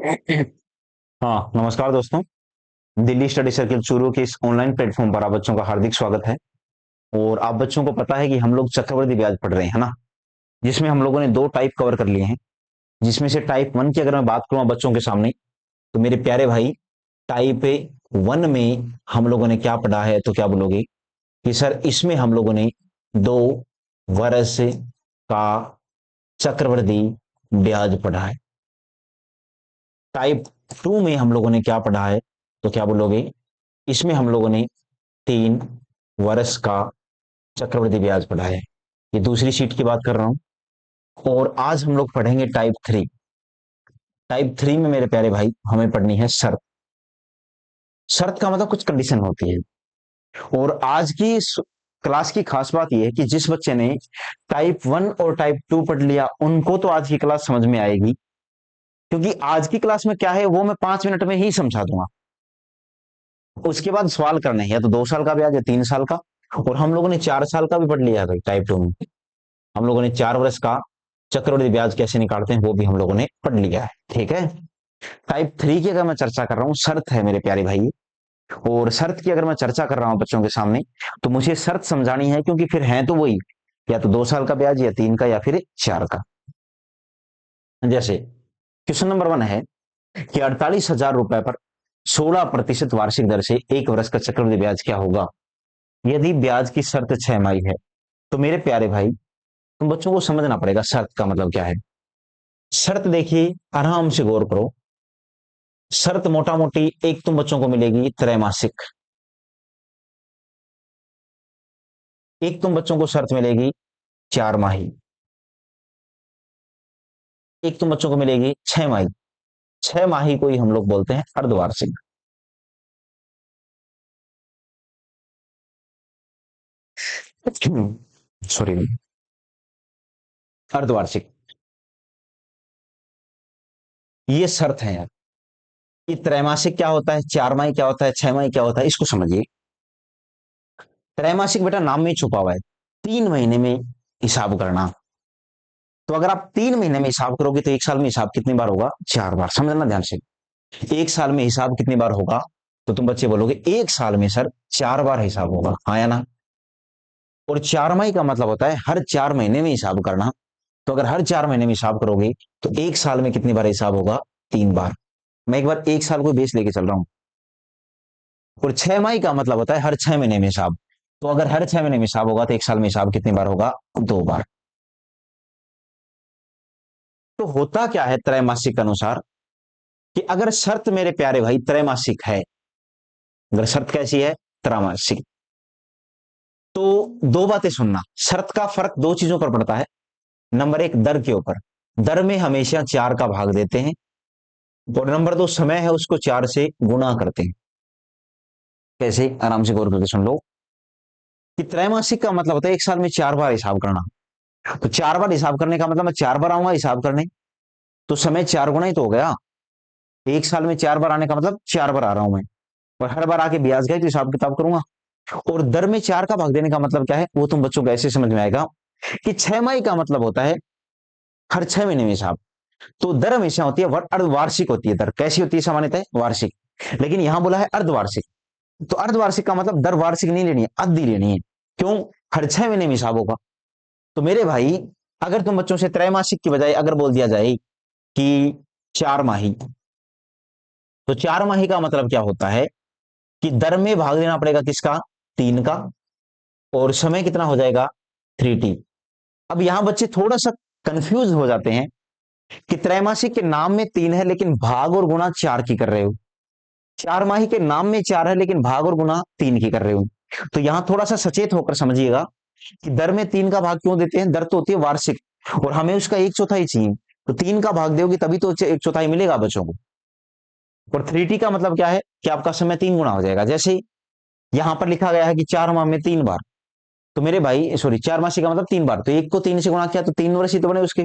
हाँ, नमस्कार दोस्तों। दिल्ली स्टडी सर्किल चूरू के इस ऑनलाइन प्लेटफॉर्म पर आप बच्चों का हार्दिक स्वागत है। और आप बच्चों को पता है कि हम लोग चक्रवृद्धि ब्याज पढ़ रहे हैं, है ना? जिसमें हम लोगों ने दो टाइप कवर कर लिए हैं। जिसमें से टाइप वन की अगर मैं बात करूं बच्चों के सामने, तो मेरे प्यारे भाई, टाइप वन में हम लोगों ने क्या पढ़ा है, तो क्या बोलोगे कि सर इसमें हम लोगों ने 2 वर्ष का चक्रवृद्धि ब्याज पढ़ा है। टाइप टू में हम लोगों ने क्या पढ़ा है, तो क्या बोलोगे? इसमें हम लोगों ने 3 वर्ष का चक्रवृद्धि ब्याज पढ़ा है। ये दूसरी शीट की बात कर रहा हूं। और आज हम लोग पढ़ेंगे टाइप थ्री। टाइप थ्री में मेरे प्यारे भाई हमें पढ़नी है शर्त। शर्त का मतलब कुछ कंडीशन होती है। और आज की क्लास की खास बात यह है कि जिस बच्चे ने टाइप वन और टाइप टू पढ़ लिया उनको तो आज की क्लास समझ में आएगी, क्योंकि आज की क्लास में क्या है वो मैं 5 मिनट में ही समझा दूंगा। उसके बाद सवाल करने हैं, या तो 2 साल का ब्याज या 3 साल का। और हम लोगों ने 4 साल का भी पढ़ लिया है भाई टाइप टू में। हम लोगों ने 4 वर्ष का चक्रवृद्धि ब्याज कैसे निकालते हैं वो भी हम लोगों ने पढ़ लिया है, ठीक है। टाइप थ्री की अगर मैं चर्चा कर रहा हूँ, शर्त है मेरे प्यारे भाई। और शर्त की अगर मैं चर्चा कर रहा हूं बच्चों के सामने, तो मुझे शर्त समझानी है, क्योंकि फिर है तो वही, या तो 2 साल का ब्याज या 3 का या फिर 4 का। जैसे क्वेश्चन नंबर 1 है कि 48,000 रुपए पर 16% वार्षिक दर से 1 वर्ष का चक्रवृद्धि ब्याज क्या होगा यदि ब्याज की शर्त 6 माही है। तो मेरे प्यारे भाई, तुम बच्चों को समझना पड़ेगा शर्त का मतलब क्या है। शर्त देखिए, आराम से गौर करो। शर्त मोटा मोटी एक तुम बच्चों को मिलेगी त्रैमासिक, एक तुम बच्चों को शर्त मिलेगी 4 माही, एक तुम बच्चों को मिलेगी 6 माही। 6 माही को ही हम लोग बोलते हैं अर्धवार्षिक। सॉरी, अर्धवार्षिक। ये शर्त है यार। ये त्रैमासिक क्या होता है, 4 माही क्या होता है, 6 माही क्या होता है, इसको समझिए। त्रैमासिक बेटा नाम में ही छुपा हुआ है, 3 महीने में हिसाब करना। तो अगर आप 3 महीने में हिसाब करोगे तो 1 साल में हिसाब कितनी बार होगा? 4 बार। समझना ध्यान से। 1 साल में हिसाब कितनी बार होगा? तो तुम बच्चे बोलोगे 1 साल में सर 4 बार हिसाब होगा, हाँ या ना? और 4 माही का मतलब होता है हर 4 महीने में हिसाब करना। तो अगर हर 4 महीने में हिसाब करोगे तो 1 साल में कितनी बार हिसाब होगा? 3 बार। मैं एक बार 1 साल को बेस लेके चल रहा हूं। और 6 माही का मतलब होता है हर 6 महीने में हिसाब। तो अगर हर 6 महीने में हिसाब होगा तो 1 साल में हिसाब कितनी बार होगा? 2 बार। तो होता क्या है त्रैमासिक के अनुसार, कि अगर शर्त मेरे प्यारे भाई त्रैमासिक है, अगर शर्त कैसी है? त्रैमासिक। तो दो बातें सुनना, शर्त का फर्क दो चीजों पर पड़ता है। नंबर एक, दर के ऊपर। दर में हमेशा 4 का भाग देते हैं। और नंबर 2, समय है उसको 4 से गुणा करते हैं। कैसे? आराम से गौर करके सुन लो। कि त्रैमासिक का मतलब होता है 1 साल में 4 बार हिसाब करना। तो 4 बार हिसाब करने का मतलब मैं 4 बार आऊंगा हिसाब करने, तो समय 4 गुना ही तो हो गया। 1 साल में 4 बार आने का मतलब 4 बार आ रहा हूं मैं। और हर बार आके ब्याज का ही तो हिसाब किताब करूंगा। और दर में 4 का भाग देने का मतलब क्या है वो तुम बच्चों को ऐसे समझ में आएगा कि 6 माही का मतलब होता है हर 6 महीने में हिसाब। तो दर हमेशा होती है अर्धवार्षिक होती है। दर कैसी होती है सामान्यतः? वार्षिक। लेकिन यहां बोला है अर्धवार्षिक। तो अर्धवार्षिक का मतलब दर वार्षिक नहीं लेनी है, अद्धी लेनी है। क्यों? हर 6 महीने में हिसाब होगा। तो मेरे भाई, अगर तुम बच्चों से त्रैमासिक की बजाय अगर बोल दिया जाए कि 4 माही, तो 4 माही का मतलब क्या होता है कि दर में भाग देना पड़ेगा किसका? 3 का। और समय कितना हो जाएगा? 3T। अब यहां बच्चे थोड़ा सा कंफ्यूज हो जाते हैं कि त्रैमासिक के नाम में 3 है लेकिन भाग और गुणा 4 की कर रहे हो। 4 माही के नाम में 4 है लेकिन भाग और गुणा 3 की कर रहे हो। तो यहां थोड़ा सा सचेत होकर समझिएगा कि दर में 3 का भाग क्यों देते हैं। दर तो होती है वार्षिक, और हमें उसका 1/4 चाहिए। तो 3 का भाग दोगे तभी तो 1/4 मिलेगा बच्चों को। और 3T का मतलब क्या है कि आपका समय 3 गुना हो जाएगा। जैसे यहां पर लिखा गया है कि 4 माह में 3 बार, तो मेरे भाई सॉरी 4 मासी का मतलब 3 बार, तो एक को 3 से गुणा किया तो 3 वर्ष ही तो बने उसके।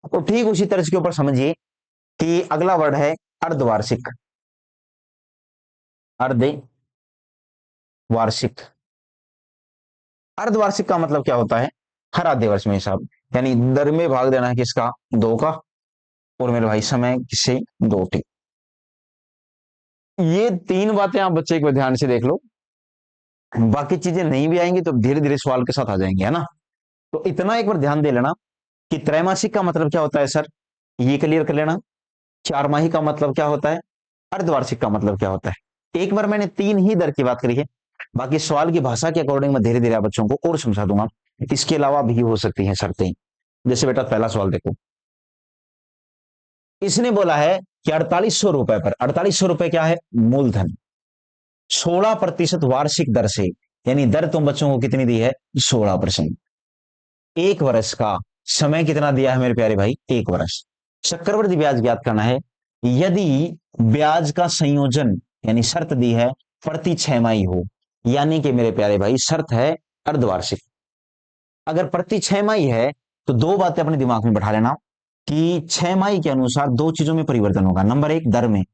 तो ठीक उसी तरह के ऊपर समझिए कि अगला वर्ड है अर्धवार्षिक। अर्धवार्षिक। अर्धवार्षिक का मतलब क्या होता है? हर आधे वर्ष में हिसाब। यानी दर में भाग देना है किसका? 2 का। और मेरे भाई समय किससे 2t। ये तीन बातें आप बच्चे को ध्यान से देख लो, बाकी चीजें नहीं भी आएंगी तो धीरे धीरे सवाल के साथ आ जाएंगे, है ना। तो इतना एक बार ध्यान दे लेना कि त्रैमासिक का मतलब क्या होता है सर, ये क्लियर कर लेना। चार माही का मतलब क्या होता है, अर्धवार्षिक का मतलब क्या होता है। एक बार मैंने तीन ही दर की बात करी है, बाकी सवाल की भाषा के अकॉर्डिंग मैं धीरे धीरे आप बच्चों को और समझा दूंगा। इसके अलावा भी हो सकती हैं शर्तें। जैसे बेटा पहला सवाल देखो, इसने बोला है कि 4800 रुपए पर, 4800 रुपए क्या है, मूलधन, 16% वार्षिक दर से, यानी दर तुम बच्चों को कितनी दी है, 16%। एक वर्ष का समय कितना दिया है मेरे प्यारे भाई, एक वर्ष। चक्रवृद्धि ब्याज ज्ञात करना है, यदि ब्याज का संयोजन यानी शर्त दी है प्रति 6 माही हो, यानी कि मेरे प्यारे भाई शर्त है अर्धवार्षिक। अगर प्रति 6 माही है तो दो बातें अपने दिमाग में बैठा लेना कि 6 माही के अनुसार दो चीजों में परिवर्तन होगा। नंबर एक, दर में,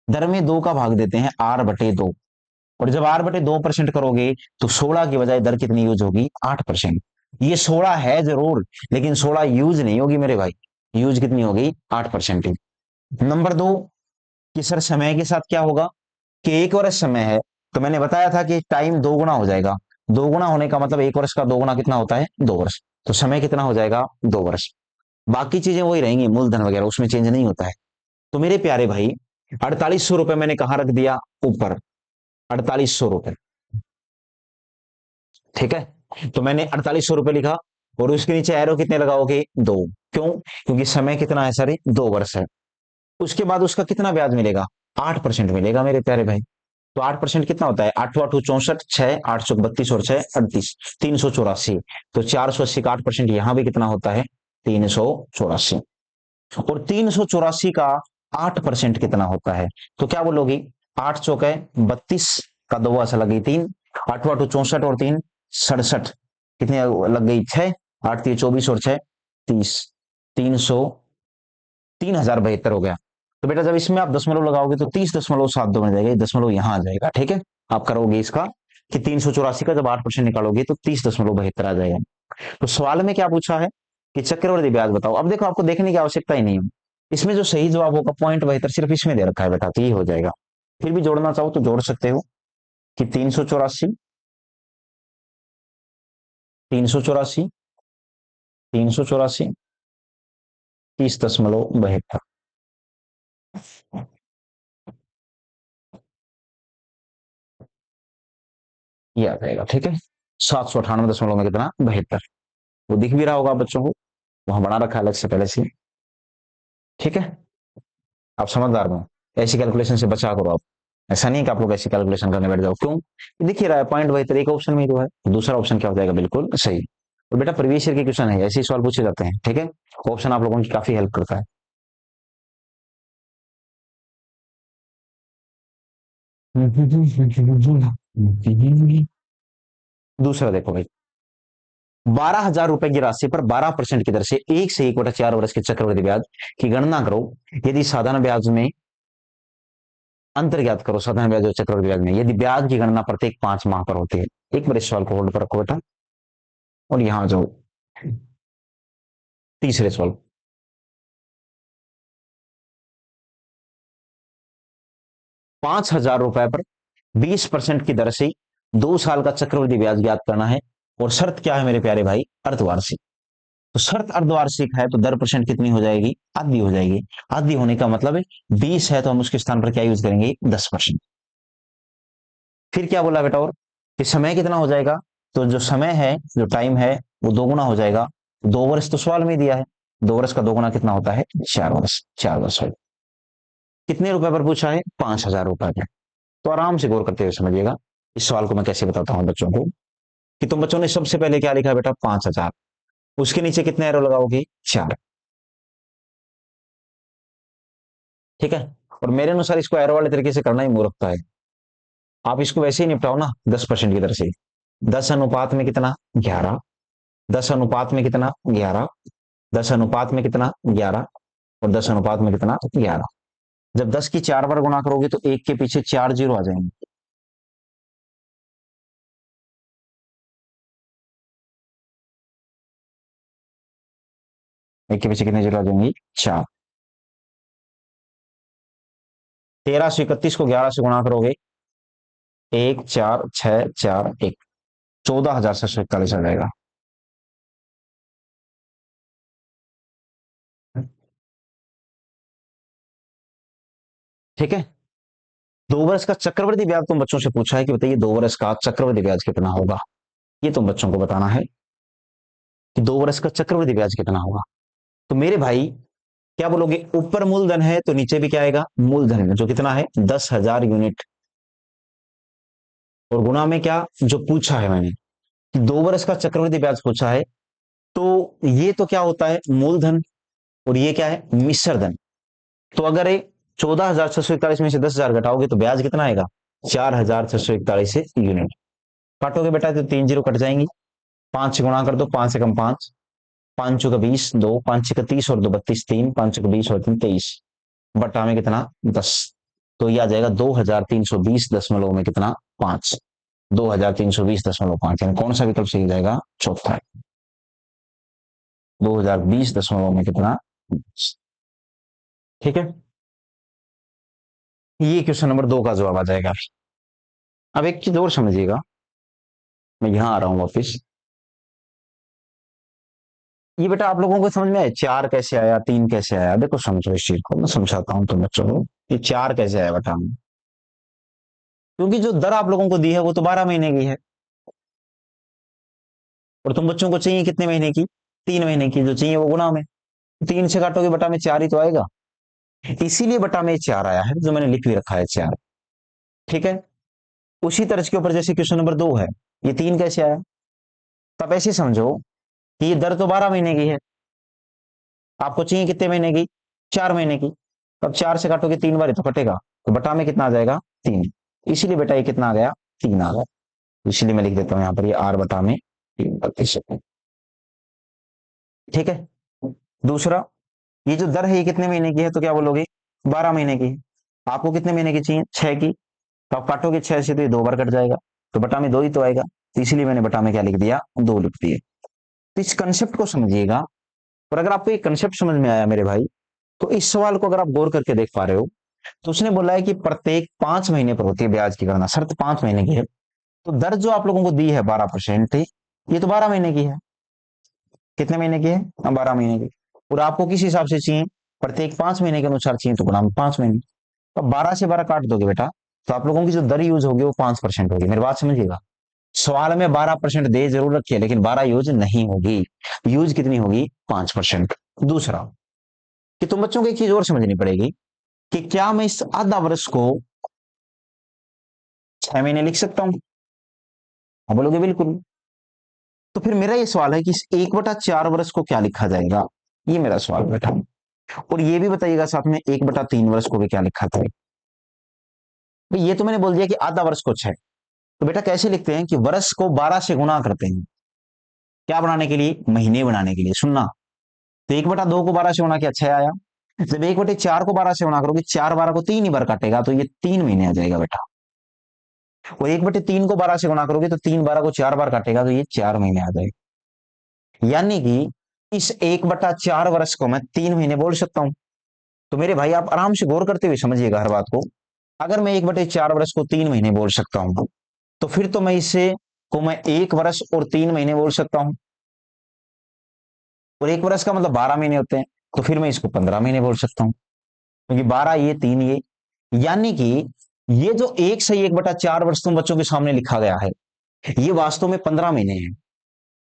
दर में 2 का भाग देते हैं r/2, और जब r/2% करोगे तो 16 की बजाय दर कितनी यूज होगी, 8%। ये 16 है जरूर, लेकिन 16 यूज नहीं होगी मेरे भाई, यूज कितनी होगी, 8%। नंबर दो, कि सर समय के साथ क्या होगा, कि एक वर्ष समय है तो मैंने बताया था कि टाइम 2 गुना हो जाएगा। 2 गुना होने का मतलब एक वर्ष का 2 गुना कितना होता है, 2 वर्ष। तो समय कितना हो जाएगा, 2 वर्ष। बाकी चीजें वही रहेंगी, मूलधन वगैरह उसमें चेंज नहीं होता है। तो मेरे प्यारे भाई 4800 रुपए मैंने कहा रख दिया, ऊपर 4800 रुपए, ठीक है। तो मैंने 4800 रुपए लिखा, और उसके नीचे एरो कितने लगाओगे, 2। क्यों, क्योंकि समय कितना है सर, 2 वर्ष है। उसके बाद उसका कितना ब्याज मिलेगा, 8% मिलेगा मेरे प्यारे भाई। तो 8% कितना होता है, 8×8 = 64, 6×8 = 32 और 6 = 38, 384। तो 480 का 8% यहां भी कितना होता है, 384। और 384 का 8% कितना होता है, तो क्या बोलोगी, 8×4 = 32 का 2 ऐसा लग गई 3, 8×8 = 64 और 3 = 67, कितनी लग गई 6, 8×3 = 24 और 6 = 30, 300, 3072 हो गया। तो बेटा जब इसमें आप दशमलव लगाओगे तो 30.72 बन जाएगा, दशमलव यहां आ जाएगा, ठीक है। आप करोगे इसका कि 384 का जब 8% निकालोगे तो 30.72 आ जाएगा। तो सवाल में क्या पूछा है कि चक्रवृद्धि ब्याज बताओ। अब देखो आपको देखने की आवश्यकता ही नहीं है, इसमें जो सही जवाब होगा 0.72 सिर्फ इसमें दे रखा है बेटा, तो ये हो जाएगा। फिर भी जोड़ना चाहो तो जोड़ सकते हो कि 384, 384, 384, 30.72, ये आ जाएगा, ठीक है। 798 दशमलव में कितना, 72। वो दिख भी रहा होगा बच्चों को, वहां बना रखा है अलग से पहले से, ठीक है। आप समझदार हो, ऐसी कैलकुलेशन से बचा करो आप। ऐसा नहीं कि आप लोग ऐसी कैलकुलेशन करने बैठ जाओ, क्यों, दिख ही रहा है 0.72 एक ऑप्शन में ही तो है, दूसरा ऑप्शन क्या हो जाएगा, बिल्कुल सही। और बेटा प्रीवियस ईयर के क्वेश्चन है, ऐसे ही सवाल पूछे जाते हैं, ठीक है। ऑप्शन आप लोगों की काफी हेल्प करता है। दूसरा देखो भाई, 12,000 रुपए की राशि पर 12% की दर से 1 से 1/4 वर्ष के चक्रवृद्धि ब्याज की गणना करो। यदि साधारण ब्याज में अंतर ज्ञात करो, साधारण ब्याज और चक्रवृद्धि ब्याज में यदि ब्याज की गणना प्रत्येक 5 माह पर होती है। एक बार इस सवाल को होल्ड पर रखो बेटा, और यहां जाओ तीसरे सवाल। 5,000 रुपए पर 20% की दर से 2 साल का चक्रवृद्धि ब्याज ज्ञात करना है, और शर्त क्या है मेरे प्यारे भाई, अर्धवार्षिक। तो शर्त अर्धवार्षिक है तो दर परसेंट कितनी हो जाएगी, आधी हो जाएगी। आधी होने का मतलब है 20 है तो हम उसके स्थान पर क्या यूज करेंगे, 10%। फिर क्या बोला बेटा, और कि समय कितना हो जाएगा, तो जो समय है, जो टाइम है, वो 2 गुना हो जाएगा। 2 वर्ष तो सवाल में दिया है, 2 वर्ष का 2 गुना कितना होता है, 4 वर्ष, 4 वर्ष है। कितने रुपए पर पूछा है, 5,000 रुपए पर। तो आराम से गौर करते हुए समझिएगा इस सवाल को मैं कैसे बताता हूं बच्चों को, कि तुम बच्चों ने सबसे पहले क्या लिखा बेटा, 5,000, उसके नीचे कितने एरो लगाओगे, 4, ठीक है। और मेरे अनुसार इसको एरो वाले तरीके से करना ही मूर्खता है। आप इसको वैसे ही निपटाओ ना, 10% की दर से। 10 अनुपात में कितना, 11, 10 अनुपात में कितना, 11, 10 अनुपात में कितना, 11, और 10 अनुपात में कितना, 11। जब 10 की 4 बार गुणा करोगे तो एक के पीछे 4 जीरो आ जाएंगे। एक के पीछे कितने जीरो आ जाएंगे, 4। 1331 को 11 से गुणा करोगे 14641, 14,741 आ जाएगा। ठीक है। 2 वर्ष का चक्रवृद्धि ब्याज तुम बच्चों से पूछा है कि बताइए 2 वर्ष का चक्रवृद्धि ब्याज कितना होगा, ये तुम बच्चों को बताना है कि 2 वर्ष का चक्रवृद्धि ब्याज कितना होगा। तो मेरे भाई क्या बोलोगे, ऊपर मूलधन है तो नीचे भी क्या आएगा, मूलधन, जो कितना है 10,000 यूनिट, और गुणा में क्या जो पूछा है मैंने, 2 वर्ष का चक्रवृद्धि ब्याज पूछा है, तो ये तो क्या होता है मूलधन, और ये क्या है मिश्र धन। तो अगर 14,641 में से 10,000 घटाओगे तो ब्याज कितना आएगा, 4,641 यूनिट। काटोगे बेटा तो 3 जीरो कट जाएंगी, 5 से गुणा कर दो, 5 से कम 5, 5 चौका 20, 2 5 का 30 और 2 32, 3 5 चौका 20 और 3 23, बटा में कितना 10, तो ये आ जाएगा 2,320 में कितना 5, 2,320.5, यानी कौन सा विकल्प सही जाएगा, चौथा है। 2020 में कितना, ठीक है। ये क्वेश्चन नंबर 2 का जवाब आ जाएगा। अब एक चीज और समझिएगा, मैं यहां आ रहा हूं वापिस। ये बेटा आप लोगों को समझ में आया 4 कैसे आया, 3 कैसे आया, देखो समझो इस चीज को, मैं समझाता हूं तुम बच्चों को ये 4 कैसे आया बेटा, क्योंकि जो दर आप लोगों को दी है वो तो 12 महीने की है, और तुम बच्चों को चाहिए कितने महीने की, 3 महीने की, जो चाहिए वो गुना में 3 से काटोगे बटा में 4 ही तो आएगा, इसीलिए बटा में 4 आया है, जो मैंने लिख भी रखा है 4। ठीक है। उसी तर्ज के ऊपर जैसे क्वेश्चन नंबर 2 है, ये 3 कैसे आया, तब ऐसे समझो कि ये दर तो 12 महीने की है, आपको चाहिए कितने महीने की, 4 महीने की, तब 4 से काटोगे 3 बार तो कटेगा, तो बटा में कितना आ जाएगा 3, इसीलिए बेटा ये कितना आ गया 3 आ गया, इसीलिए मैं लिख देता हूं यहाँ पर ये r बटा में 3%। ठीक है। दूसरा, ये जो दर है ये कितने महीने की है, तो क्या बोलोगे 12 महीने की है, आपको कितने महीने की चाहिए 6 की, तो आप काटोगे 6 से तो ये 2 बार कट जाएगा, तो बटा में 2 ही तो आएगा, तो इसीलिए मैंने बटा में क्या लिख दिया 2 लिख दिए। तो इस कंसेप्ट को समझिएगा, और अगर आपको ये कंसेप्ट समझ में आया मेरे भाई, तो इस सवाल को अगर आप गौर करके देख पा रहे हो, तो उसने बोला है कि प्रत्येक 5 महीने पर होती है ब्याज की गणना, शर्त 5 महीने की है, तो दर जो आप लोगों को दी है 12%, ये तो 12 महीने की है, कितने महीने की है 12 महीने की, और आपको किस हिसाब से चाहिए, प्रत्येक 5 महीने के अनुसार चाहिए, तो गुणा 5 महीने, तो 12 से 12 काट दोगे बेटा, तो आप लोगों की जो दर यूज होगी वो 5% होगी। मेरी बात समझिएगा, सवाल में 12% दे जरूर रखी है, लेकिन 12 यूज नहीं होगी, यूज कितनी होगी 5%। दूसरा, कि तुम बच्चों को एक चीज और समझनी पड़ेगी कि क्या मैं इस आधा वर्ष को 6 महीने लिख सकता हूं, आप बोलोगे बिल्कुल, तो फिर मेरा ये सवाल है कि इस 1/4 वर्ष को क्या लिखा जाएगा, ये मेरा सवाल बेटा, और ये भी बताइएगा साथ में 1/3 वर्ष को भी क्या लिखा था। भाई ये तो मैंने बोल दिया कि आधा वर्ष को 6, तो बेटा कैसे लिखते हैं कि वर्ष को 12 से गुणा करते हैं, क्या बनाने के लिए, महीने बनाने के लिए, सुनना, तो 1/2 को 12 से गुणा किया 6 आया, जब 1/4 को 12 से गुणा करोगे, 4 12 को 3 ही बार काटेगा, तो ये 3 महीने आ जाएगा बेटा, और 1/3 को 12 से गुणा करोगे तो 3 12 को 4 बार काटेगा, तो ये 4 महीने आ जाएगा, यानी कि इस 1/4 वर्ष को मैं 3 महीने बोल सकता हूं। तो मेरे भाई आप आराम से गौर करते हुए समझिएगा हर बात को, अगर मैं 1/4 वर्ष को 3 महीने बोल सकता हूं, तो फिर तो मैं इसे को मैं 1 वर्ष और 3 महीने बोल सकता हूं, और 1 वर्ष का मतलब 12 महीने होते हैं, तो फिर मैं इसको 15 महीने बोल सकता हूं, क्योंकि 12 ये 3 ये, यानी कि ये जो 1/4 वर्ष तुम बच्चों के सामने लिखा गया है, ये वास्तव में 15 महीने हैं,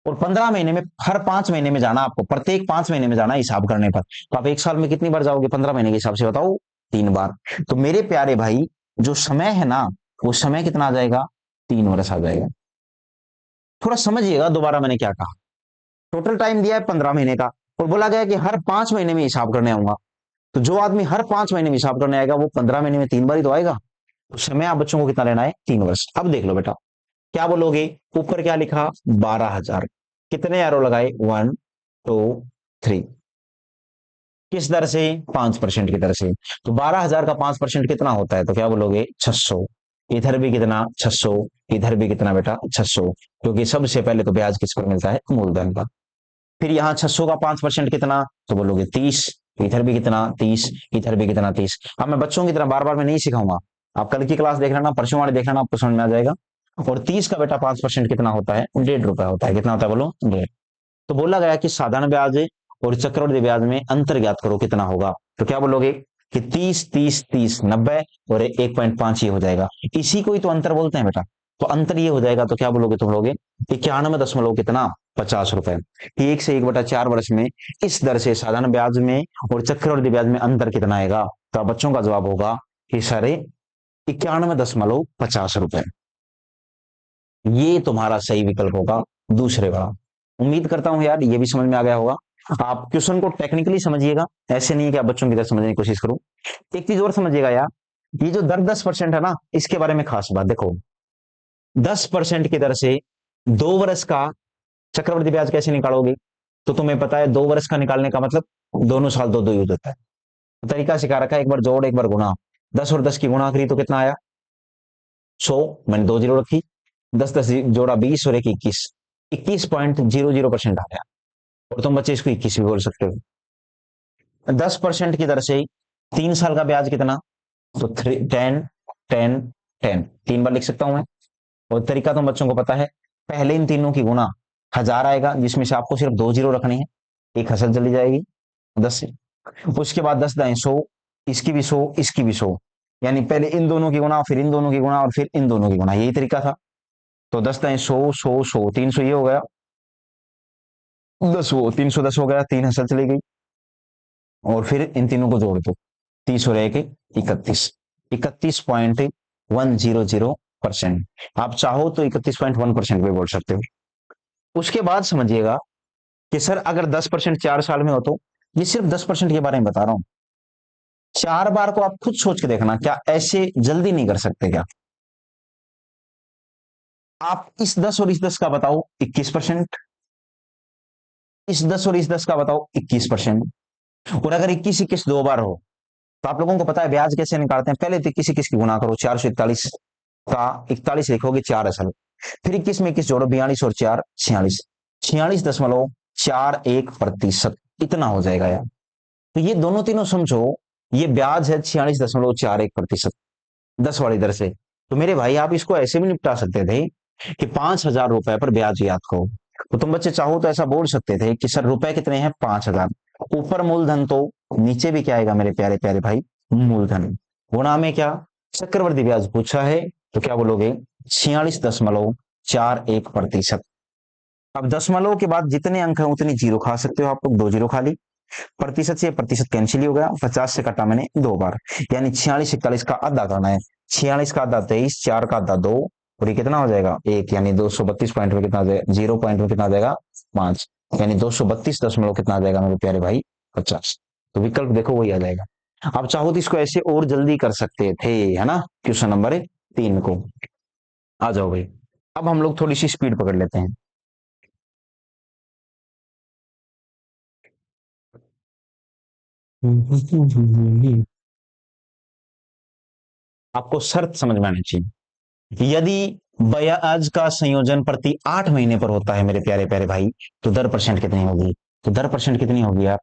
और 15 महीने में हर 5 महीने में जाना, आपको प्रत्येक 5 महीने में जाना हिसाब करने पर, तो आप एक साल में कितनी बार जाओगे 15 महीने के हिसाब से बताओ, 3 बार। तो मेरे प्यारे भाई जो समय है ना, वो समय कितना आ जाएगा, 3 वर्ष आ जाएगा। थोड़ा समझिएगा दोबारा मैंने क्या कहा, टोटल टाइम दिया है 15 महीने का, और बोला गया कि हर 5 महीने में हिसाब करने आऊंगा, तो जो आदमी हर 5 महीने में हिसाब करने आएगा वो 15 महीने में 3 बार ही तो आएगा, तो समय आप बच्चों को कितना लेना है 3 वर्ष। अब देख लो बेटा, क्या बोलोगे, ऊपर क्या लिखा 12,000, कितने एरो लगाए 1 2 3, किस दर से 5% की दर से, तो 12,000 का 5% कितना होता है, तो क्या बोलोगे 600, इधर भी कितना 600, इधर भी कितना बेटा 600, क्योंकि सबसे पहले तो ब्याज किस पर मिलता है, मूलधन पर। फिर यहाँ 600 का 5% कितना, तो बोलोगे 30, तो इधर भी कितना 30, इधर भी कितना 30। अब मैं बच्चों की तरह बार बार मैं नहीं सिखाऊंगा, आप कल की क्लास देख लेना, परसों वाले देख लेना, आपको समझ में आ जाएगा। और 30 का बेटा 5% कितना होता है, 1.5 रुपया होता है। कितना होता है बोलो, 1.5। तो बोला गया कि साधारण ब्याज और चक्रवृद्धि ब्याज में अंतर ज्ञात करो, कितना होगा। तो क्या बोलोगे कि 30 30 30 90 और 1.5 ये हो जाएगा। इसी को ही तो अंतर बोलते हैं बेटा। तो अंतर ये हो जाएगा, तो क्या बोलोगे तुम लोगे 91 दशमलव कितना 50 रुपए। 1 से 1/4 वर्ष में इस दर से साधारण ब्याज में और चक्रवृद्धि ब्याज में अंतर कितना आएगा। तो बच्चों का जवाब होगा कि सारे 91.50 रुपए। ये तुम्हारा सही विकल्प होगा दूसरे वाला। उम्मीद करता हूं यार ये भी समझ में आ गया होगा। आप क्वेश्चन को टेक्निकली समझिएगा, ऐसे नहीं कि आप बच्चों की तरह समझने की कोशिश करो। एक चीज और समझिएगा यार, ये जो दर 10% है ना, इसके बारे में खास बात देखो। 10% की दर से 2 वर्ष का चक्रवृद्धि ब्याज कैसे निकालोगे। तो तुम्हें पता है 2 वर्ष का निकालने का मतलब दोनों साल दो दो यूज होता है। तो तरीका सिखा रखा है, एक बार जोड़ एक बार गुणा। 10 और 10 की गुणा करी तो कितना आया 100, मैंने 2 जीरो रखी। 10 10 जोड़ा 20 और 1 21, 21.00% आ गया। और तुम बच्चे इसको 21 भी बोल सकते हो। 10% की दर से 3 साल का ब्याज कितना, तो 10 10 10 3 बार लिख सकता हूं मैं। और तरीका तुम बच्चों को पता है, पहले इन तीनों की गुणा 1000 आएगा, जिसमें से आपको सिर्फ 2 जीरो रखनी है, एक हसल चली जाएगी 10 से। उसके बाद 10 दाएं 100, इसकी भी 100 इसकी भी 100, यानी पहले इन दोनों की गुणा फिर इन दोनों की गुणा और फिर इन दोनों की गुणा, यही तरीका था। तो 10 दाएं 100 100 100 300 ये हो गया, 10 वो 310 हो गया, 3 हसल चली गई। और फिर इन तीनों को जोड़ दो, 30 और 1 31, 31.100%। आप चाहो तो 31.1% भी बोल सकते हो। उसके बाद समझिएगा कि सर अगर 10% 4 साल में हो तो, ये सिर्फ 10% के बारे में बता रहा हूं। 4 बार को आप खुद सोच के देखना, क्या ऐसे जल्दी नहीं कर सकते क्या। आप इस 10 और इस 10 का बताओ 21%, इस 10 और इस 10 का बताओ 21%। और अगर 21 21 2 बार हो, तो आप लोगों को पता है ब्याज कैसे निकालते हैं। पहले तो 21 21 की गुणा करो, 441 का 41 लिखोगे 4 असल, फिर 21 में 21 जोड़ो 42 और 4 46, 46.41%, इतना हो जाएगा यार। तो ये दोनों तीनों समझो, ये ब्याज है 46.41%, 10 वाली दर से। तो मेरे भाई आप इसको ऐसे भी निपटा सकते थे कि 5,000 रुपए पर ब्याज याद करो। तो तुम बच्चे चाहो तो ऐसा बोल सकते थे कि सर रुपए कितने हैं 5,000, ऊपर मूलधन तो नीचे भी क्या आएगा मेरे प्यारे प्यारे भाई, मूलधन। गुणा में क्या चक्रवृद्धि ब्याज पूछा है, तो क्या बोलोगे 46.41%। अब दशमलव के बाद जितने अंक हैं उतनी जीरो खा सकते हो आप लोग, 2 जीरो खा ली। प्रतिशत से प्रतिशत कैंसिल ही हो गया, 50 से काटा मैंने 2 बार, यानी 46 41 का आधा करना है। 46 का आधा 23, 4 का आधा 2, और ये कितना हो जाएगा 1, यानी 232 पॉइंट में कितना आ जाएगा, 0 पॉइंट में कितना आ जाएगा 5, यानी 232 दशमलव कितना आ जाएगा मेरे प्यारे भाई 50। तो विकल्प देखो वही आ जाएगा। आप चाहो तो इसको ऐसे और जल्दी कर सकते थे, है ना। क्वेश्चन नंबर 3 को आ जाओ भाई। अब हम लोग थोड़ी सी स्पीड पकड़ लेते हैं। आपको शर्त समझ में आनी चाहिए। यदि ब्याज का संयोजन प्रति 8 महीने पर होता है मेरे प्यारे प्यारे भाई, तो दर परसेंट कितनी होगी। तो दर परसेंट कितनी होगी यार,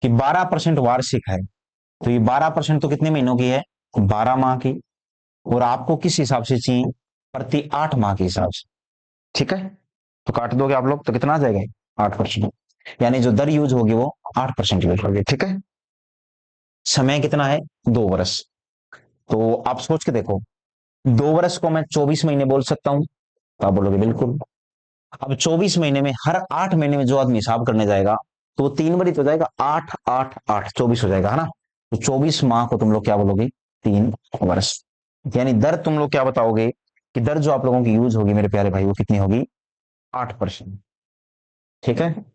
कि 12% वार्षिक है, तो ये 12% तो कितने महीनों की है, 12 माह की। और आपको किस हिसाब से चाहिए, प्रति 8 माह के हिसाब से। ठीक है, तो काट दोगे आप लोग तो कितना आ जाएगा 8%, यानी जो दर यूज होगी वो 8% यूज होगी। ठीक है, समय कितना है 2 वर्ष। तो आप सोच के देखो, 2 वर्ष को मैं 24 महीने बोल सकता हूं, तो आप बोलोगे बिल्कुल। अब 24 महीने में हर 8 महीने में जो आदमी हिसाब करने जाएगा, तो वो 3 बार ही तो जाएगा, 8 8 8 24 हो जाएगा, है ना। तो 24 माह को तुम लोग क्या बोलोगे, 3 वर्ष। यानी दर तुम लोग क्या बताओगे, कि दर जो आप लोगों की यूज होगी मेरे प्यारे भाई वो कितनी होगी 8%। ठीक है,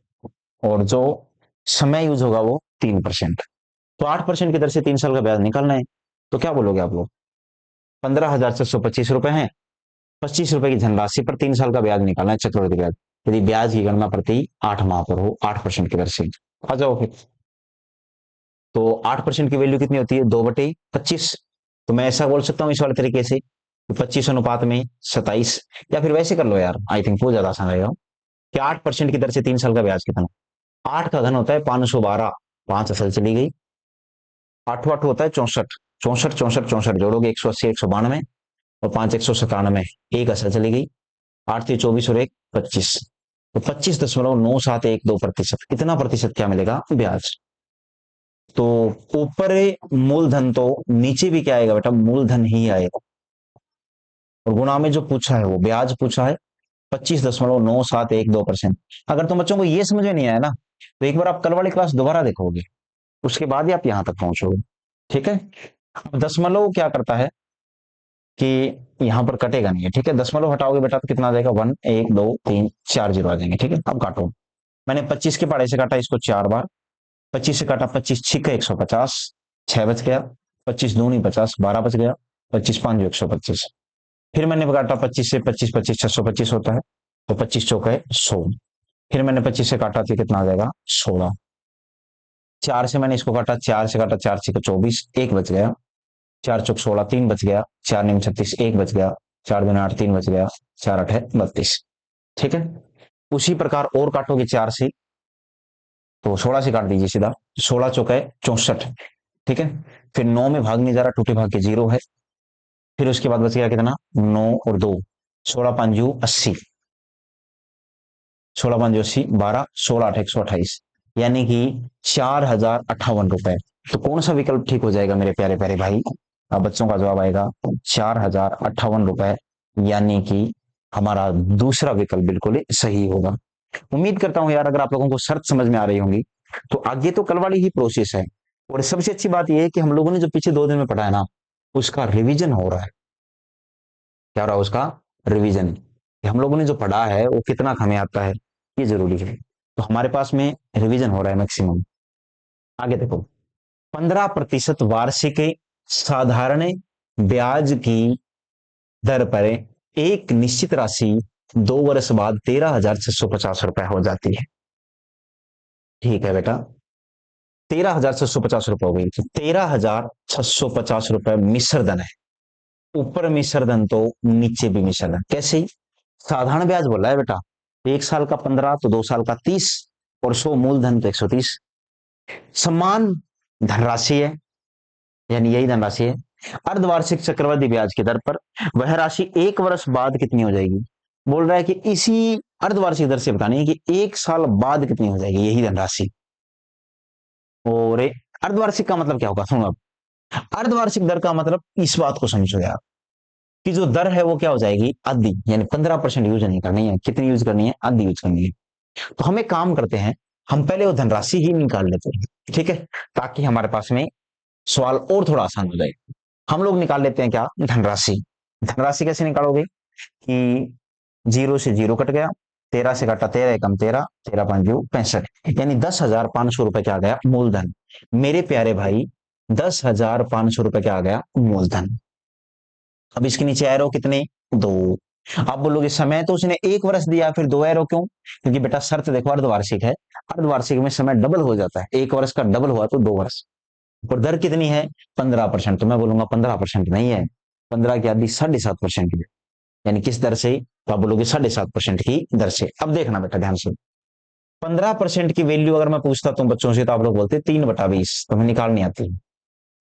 और जो समय यूज होगा वो 3%। तो 8% की दर से 3 साल का ब्याज निकालना है, तो क्या बोलोगे आप लोग, 15,425 रुपए है, 25 रुपए की धनराशि पर 3 साल का ब्याज निकालना है, चक्रवृद्धि ब्याज। यदि ब्याज की गणना प्रति 8 माह पर हो 8% की दर से। आ जाओ फिर। तो 8% की वैल्यू कितनी होती है, 2/25। तो मैं ऐसा बोल सकता हूँ इस वाले तरीके से, 25 अनुपात में 27, या फिर वैसे कर लो यार, आई थिंक वो ज्यादा आसान रहेगा कि 8% की दर से 3 साल का ब्याज कितना। 8 का घन होता है 512, 5 असल चली गई। 8 होता है 64, 64 जोड़ोगे 180, 192, और 5 197, एक असल चली गई। 8 से 24 और 1 25, तो 25.9712%, इतना प्रतिशत क्या मिलेगा ब्याज। तो ऊपर मूलधन तो नीचे भी क्या आएगा बेटा, मूलधन ही आएगा। और गुणा में जो पूछा है वो ब्याज पूछा है, 25.9712%। अगर तुम बच्चों को ये समझ में नहीं आया ना, तो एक बार आप कल वाली क्लास दोबारा देखोगे, उसके बाद ही आप यहां तक पहुंचोगे। ठीक है। अब दशमलव क्या करता है कि यहां पर कटेगा नहीं है। ठीक है, दशमलव हटाओगे बेटा तो कितना आ जाएगा, 1 1 2 3 4 जीरो आ जाएंगे। ठीक है, अब काटो। मैंने 25 के पहाड़े से काटा इसको 4 बार, 25 से काटा, 25 छिक्के 150, 6 बच गया। 25 दूनी 50, 12 बच गया। 25 5 125। फिर मैंने काटा 25 से, 25 25 625 होता है, तो 25 चौके 100। फिर मैंने 25 से काटा तो कितना आ जाएगा 16। 4 से मैंने इसको काटा, 4 से काटा, 4 6 24, एक बच गया। 4 चौक 16, 3 बच गया। 4 9 36, एक बच गया। 4 2 8, 3 बच गया। 4 8 है 32। ठीक है, उसी प्रकार और काटोगे 4 से, तो 16 से काट दीजिए सीधा, 16 चौके 64। ठीक है, फिर 9 में भाग नहीं जा रहा, टूटे भाग के 0 है। फिर उसके बाद बच गया कितना, 9 और 2, 16 5 80, 16 5 80, 12, 16 8 128, यानी कि 4058 रुपए। तो कौन सा विकल्प ठीक हो जाएगा मेरे प्यारे प्यारे भाई, अब बच्चों का जवाब आएगा 4058 रुपए, यानी कि हमारा दूसरा विकल्प बिल्कुल सही होगा। उम्मीद करता हूं यार अगर आप लोगों को शर्त समझ में आ रही होंगी, तो आगे तो कल वाली ही प्रोसेस है। और सबसे अच्छी बात यह है कि हम लोगों ने जो पिछले 2 दिन में पढ़ा है ना, उसका रिवीजन हो रहा है। क्या हो रहा है उसका रिवीजन, हम लोगों ने जो पढ़ा है वो कितना हमें आता है, ये जरूरी है। तो हमारे पास में रिवीजन हो रहा है मैक्सिमम। आगे देखो, 15% वार्षिक साधारण ब्याज की दर पर एक निश्चित राशि 2 वर्ष बाद 13,650 रुपए हो जाती है। ठीक है बेटा, 13,650 रुपए हो गई। 13,650 रुपए मिश्र धन है, ऊपर मिश्र धन तो नीचे भी मिश्र धन। कैसे, साधारण ब्याज बोला है बेटा, 1 साल का 15, तो 2 साल का 30, और 100 मूलधन तो 130। समान धनराशि है, यानी यही धनराशि है। अर्धवार्षिक चक्रवृद्धि ब्याज की दर पर वह राशि 1 वर्ष बाद कितनी हो जाएगी। बोल रहा है कि इसी अर्धवार्षिक दर से बतानी है कि 1 साल बाद कितनी हो जाएगी यही धनराशि। और अर्धवार्षिक का मतलब क्या होगा, सुनो अब। अर्धवार्षिक दर का मतलब इस बात को समझो यार, कि जो दर है वो क्या हो जाएगी, आधी, यानी 15% यूज नहीं करनी है। कितनी यूज करनी है, आधी यूज करनी है। तो हमें काम करते हैं, हम पहले वो धनराशि ही निकाल लेते हैं। ठीक है, ताकि हमारे पास में सवाल और थोड़ा आसान हो जाए। हम लोग निकाल लेते हैं क्या, धनराशि। धनराशि कैसे निकालोगे कि 0 से 0 कट गया, 13 से काटा, 13 एकम 13, 13 5 65, यानी 10,500 रुपए क्या आ गया मूलधन। मेरे प्यारे भाई, 10,500 रुपए क्या आ गया मूलधन। अब इसके नीचे एरो कितने, 2। आप बोलोगे समय तो उसने 1 वर्ष दिया, फिर 2 एरो क्यों, क्योंकि बेटा शर्त देखो अर्धवार्षिक है, अर्धवार्षिक में समय डबल हो जाता है, 1 वर्ष का डबल हुआ तो 2 वर्ष। और दर कितनी है, 15%, तो मैं बोलूंगा 15% नहीं है, 15 की आधी 7.5% की, यानी किस दर से, तो आप बोलोगे 7.5% की दर से। अब देखना बेटा ध्यान से, 15% की वैल्यू अगर मैं पूछता तुम बच्चों से, तो आप लोग बोलते 3/20, तो हमें निकालनी आती है।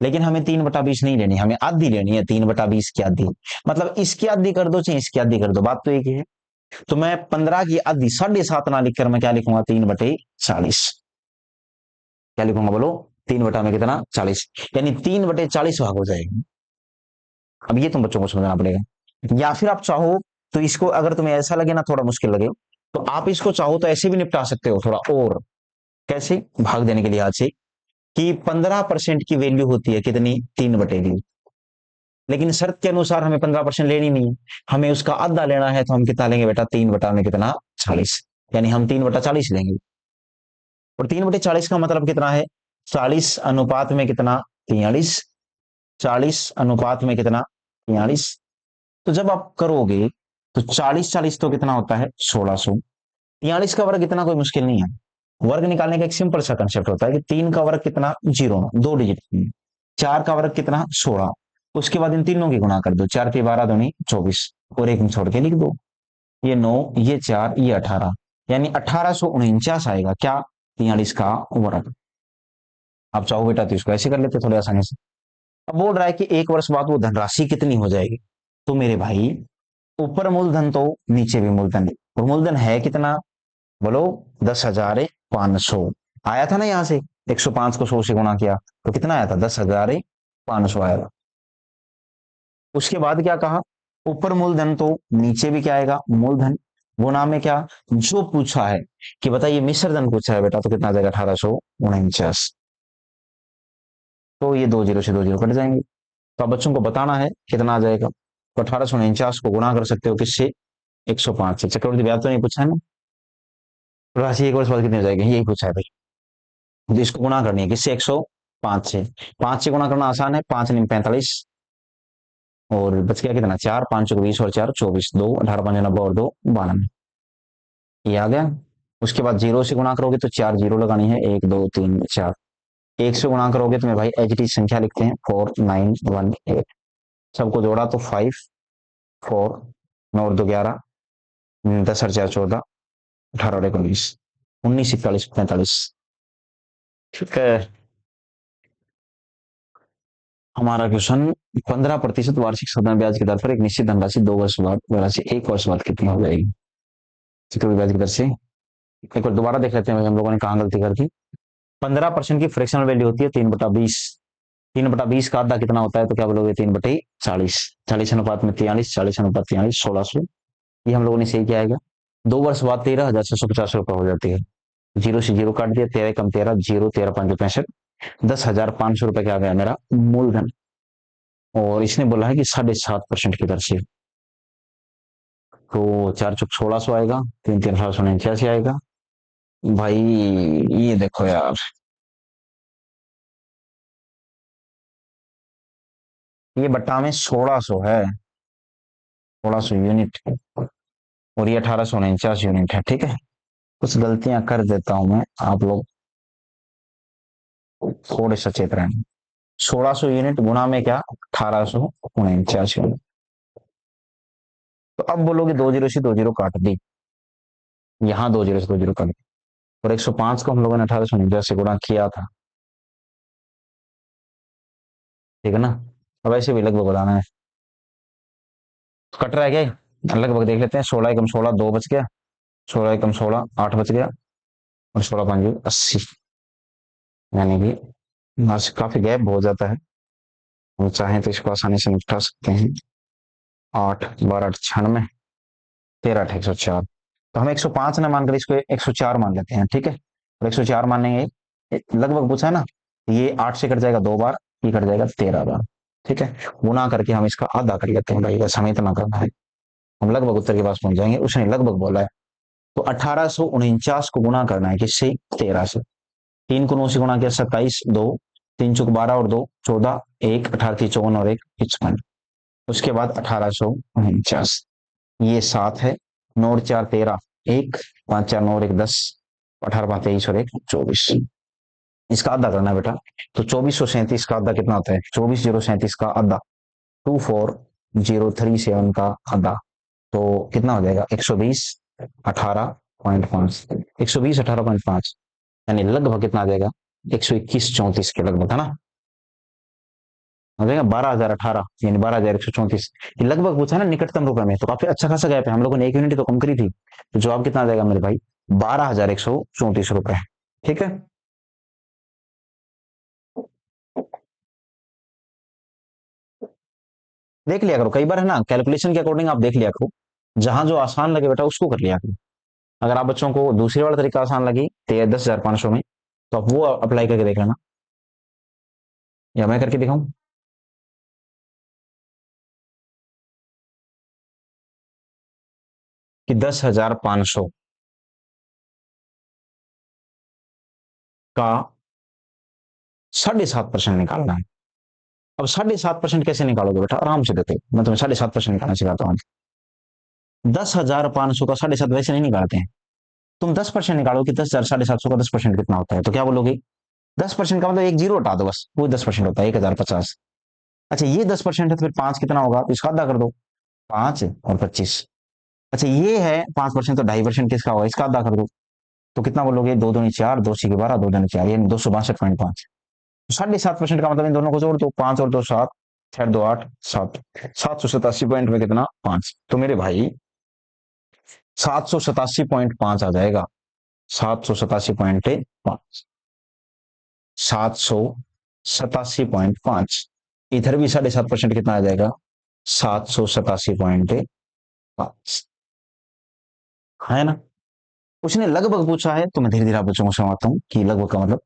लेकिन हमें 3/20 नहीं लेनी, हमें आधी लेनी है, 3/20 की आधी, मतलब इसकी आधी कर दो चाहे इसकी आधी कर दो, बात तो एक ही है। तो मैं 15 की आधी 7.5 ना लिखकर मैं क्या लिखूंगा, 3/40। क्या लिखूंगा बोलो, 3 में कितना 40, यानी 3/40 भाग हो जाएगा। अब ये तुम बच्चों को समझना पड़ेगा। या फिर आप चाहो तो इसको, अगर तुम्हें ऐसा लगे ना थोड़ा मुश्किल लगे, तो आप इसको चाहो तो ऐसे भी निपटा सकते हो थोड़ा और। कैसे, भाग देने के लिए आज से, कि 15% की वैल्यू होती है कितनी, 3/20, लेकिन शर्त के अनुसार हमें 15% लेनी नहीं है, हमें उसका आधा लेना है, तो हम कितना लेंगे बेटा, 3 में कितना 40, यानी हम 3/40 लेंगे। और 3/40 का मतलब कितना है, 40 अनुपात में कितना, 43, 40 अनुपात में कितना 43। तो जब आप करोगे तो 40 तो कितना होता है 1600। 43 का वर्ग इतना कोई मुश्किल नहीं है, वर्ग निकालने का एक सिंपल सा कंसेप्ट होता है कि 3 का वर्ग कितना 0, 2 डिजिट। 4 का वर्ग कितना 16, उसके बाद इन तीनों की गुणा कर दो, 4 × 12 दूनी 24, और एक में छोड़ के लिख दो। ये 9, ये 4, ये 18, यानी 1849 आएगा क्या, 43 का वर्ग। आप चाहो बेटा तो इसको ऐसे कर लेते थोड़े आसानी से। अब बोल रहा है कि 1 वर्ष बाद वो धनराशि कितनी हो जाएगी। तो मेरे भाई ऊपर मूलधन तो नीचे भी मूलधन, और मूलधन है कितना, बोलो 10,500 आया था ना यहाँ से। 105 को 100 से गुणा किया तो कितना आया था, 10,500 आया था। उसके बाद क्या कहा, ऊपर मूलधन तो नीचे भी क्या आएगा, मूलधन, गुणा में क्या, जो पूछा है कि बताइए मिश्र धन पूछा है बेटा, तो कितना आ जाएगा, 1849। तो ये 2 जीरो से 2 जीरो कट जाएंगे। तो अब बच्चों को बताना है कितना आ जाएगा। तो 1849 को गुणा कर सकते हो किससे, 105 से। चक्रवृद्धि ब्याज तो नहीं पूछा है ना, राशि 1 वर्ष बाद कितनी हो जाएगी, यही पूछा है भाई। तो इसको गुणा करनी है किससे, 105 से। 5 से गुणा करना आसान है, 5 × 45, और बच गया कितना, 4, 5 × 20 और 4 24, 2, 18 5 90 और 2 92, ये आ गया। उसके बाद 0 से गुणा करोगे तो 4 जीरो लगानी है, 1 2 3 4। 1 से गुणा करोगे तो मैं भाई एच डी संख्या लिखते हैं, 4918। सबको जोड़ा तो 5 4 9 और 2 11, 10 और 4 14, 18 और 1 19, 19 41 45। ठीक है, हमारा क्वेश्चन, 15% वार्षिक साधारण ब्याज की दर पर एक निश्चित धनराशि 2 वर्ष बाद, राशि 1 वर्ष बाद कितनी हो जाएगी, चक्रवृद्धि ब्याज की दर से। एक बार दोबारा देख लेते हैं हम लोगों ने कहाँ गलती कर दी। 15% की फ्रैक्शनल वैल्यू होती है 3/20। 3/20 का आधा कितना होता है, तो क्या बोलोगे, 3/40। 40 अनुपात में 43, 40 अनुपात 43, 1600। ये हम लोगों ने सही किया है। 2 वर्ष बाद 13,650 रुपये हो जाती है। 0 से 0 काट दिया, 13 कम 13, 0, 13 5 65, 10,500 रुपये क्या आ गया मेरा मूलधन। और इसने बोला है कि 7.5% की दर से, तो 4 चौक 1600 आएगा, 3 3 1889 आएगा। भाई ये देखो यार, ये बट्टा में 1600 है, 1600 यूनिट, और ये 1849 यूनिट है। ठीक है, कुछ गलतियां कर देता हूं मैं, आप लोग थोड़े सचेत रहें। 1600 यूनिट गुणा में क्या, 1849 यूनिट। तो अब बोलोगे 2 जीरो से 2 जीरो काट दी, यहाँ 2 जीरो से 2 जीरो काट दी, और 105 को हम लोगों ने 1849 से गुणा किया था। ठीक है ना, अब ऐसे भी लगभग बताना है, तो कट रहा है क्या, लगभग देख लेते हैं। 16 एकम 16, 2 बच गया, 16 एकम 16, 8 बच गया, और 16 5 80, यानी कि यहाँ से काफी गैप हो जाता है। हम चाहें तो इसको आसानी से निपटा सकते हैं। 8 12 96, 13 8 104। तो हम 105 ना मानकर इसको 104 मान लेते हैं। ठीक है, और 104 मानेंगे, लगभग पूछा है ना, ये 8 से कट जाएगा 2 बार, ये कट जाएगा 13 बार। ठीक है, गुना करके हम इसका आधा कर लेते हैं भाई, ऐसा हमें इतना करना है, हम लगभग उत्तर के पास पहुंच जाएंगे। उसने लगभग बोला है, तो 1849 को गुना करना है किससे, 13 से। 3 को 9 से गुणा किया, 27, 2, 3 चौक 12 और 2 14, 1 18 54 और 1 55। उसके बाद 1849, ये 7 है, 9 और 4 13, 1 5 4 9 और 1 10, 18 5 23 और 1 24। इसका आधा करना है बेटा, तो 2437 का आधा कितना होता है, 24,037 का आधा, 24,037 का आधा, तो कितना हो जाएगा, 120 18.5, 120 18.5, यानी लगभग कितना आ जाएगा, 121 34 के लगभग, है ना, हो जाएगा 12,018, यानी 12,134। ये लगभग पूछा है ना निकटतम रुपए में, तो काफी अच्छा खासा गैप है, हम लोगों ने 1 यूनिट तो कम करी थी। तो जवाब कितना आ जाएगा मेरे भाई, 12,134 रुपए। ठीक है, देख लिया करो, कई बार है ना कैलकुलेशन के अकॉर्डिंग आप देख लिया करो, जहां जो आसान लगे बेटा उसको कर लिया करो। अगर आप बच्चों को दूसरी वाला तरीका आसान लगी 10,500 में, तो आप वो अप्लाई करके देख लेना, या मैं करके दिखाऊं। कि 10,500 का 7.5% निकालना है। अब 7.5% कैसे निकालोगे बेटा, आराम से देते, मैं तुम्हें 7.5% निकालना सिखाता हूँ। 10,500 का 7.5 वैसे नहीं निकालते हैं, तुम 10% निकालो कि 10,000 750 का 10% कितना होता है, तो क्या बोलोगे, 10% का मतलब एक जीरो हटा दो बस, वो 10% होता है, 1,050। अच्छा ये 10% है तो फिर 5 कितना होगा, तो इसका आधा कर दो, 5 और 25। अच्छा ये है 5%, तो 2.5% किसका होगा, इसका आधा कर दो, तो कितना बोलोगे, 2 दूनी 4, 2 6 12, 2 दूनी 4, यानी 262.5। 7.5% का मतलब इन दोनों को जोड़ दो, 5 और 2 7, 6 2 8 7, 787 में कितना 5, तो मेरे भाई 787.5 आ जाएगा, 787.5, 787.5। इधर भी 7.5% कितना आ जाएगा, 787.5, है ना। उसने लगभग पूछा है तो मैं धीरे धीरे आप बच्चों को समझाता हूँ कि लगभग का मतलब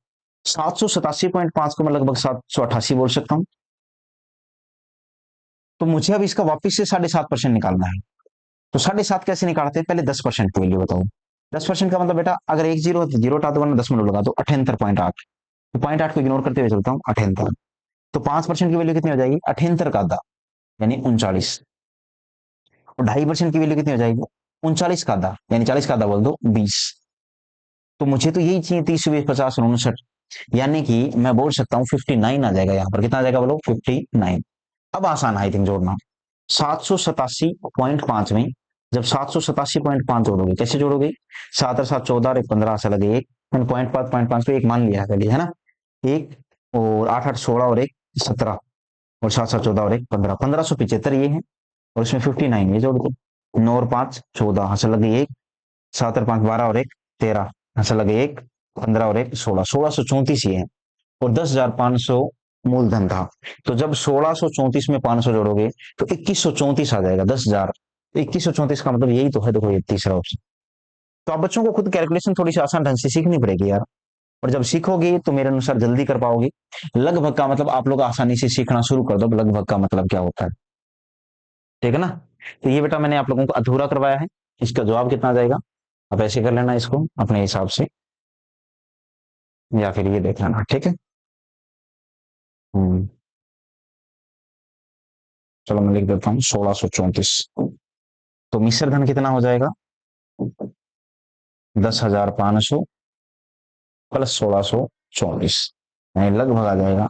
787.5 को मैं लगभग 788 बोल सकता हूँ। तो मुझे अब इसका वापिस से 7.5% निकालना है, तो 7.5 कैसे निकालते हैं, पहले 10% की वैल्यू बताओ। 10% का मतलब बेटा अगर एक जीरो है तो जीरो हटा दो, वरना 10 मिनट लगा दो, 78.8। तो 0.8 को इग्नोर करते हुए चलता हूँ, 78। तो 5% की वैल्यू कितनी हो जाएगी, 78 का आधा यानी 39। और 2.5% की वैल्यू कितनी हो जाएगी, 39 का आधा यानी 40 का आधा बोल दो, 20। तो मुझे तो यही चाहिए, 30 20 50 59, यानी कि मैं बोल सकता हूँ 59 आ जाएगा, यहाँ पर कितना आ जाएगा बोलो, 59। अब आसान आई थिंक जोड़ना, 787.5 में जब 787.5 जोड़ोगे, कैसे जोड़ोगे, 7 और 7 14 और 1 15 से लगे एक, पॉइंट 5 को एक मान लिया है ना, एक, और 8 8 16 और एक 17, और 7 7 14 और एक 15, 1575 ये है, और इसमें 59 ये जोड़ दो, 9 और 5 14 हंस लगे एक, 7 और 5 12 और एक 13 हंस लगे एक, 15 और एक 16, 1634 ये है, और 10,500 मूलधन था। तो जब 1634 में 500 जोड़ोगे तो 2134 आ जाएगा, 10,000। तो 2134 का मतलब यही तो है, देखो ये तीसरा ऑप्शन। तो आप बच्चों को खुद कैलकुलेशन थोड़ी सी आसान ढंग से सीखनी पड़ेगी यार, और जब सीखोगे तो मेरे अनुसार जल्दी कर पाओगे। लगभग का मतलब आप लोग आसानी से सीखना शुरू कर दो, लगभग का मतलब क्या होता है, ठीक है ना। तो ये बेटा मैंने आप लोगों को अधूरा करवाया है, इसका जवाब कितना आ जाएगा, आप ऐसे कर लेना इसको अपने हिसाब से, या फिर ये देख लेना, ठीक है। हम्म, चलो मैं लिख देता हूँ 1634। तो मिश्र धन कितना हो जाएगा, 10,500 प्लस 1634, यानी लगभग आ जाएगा,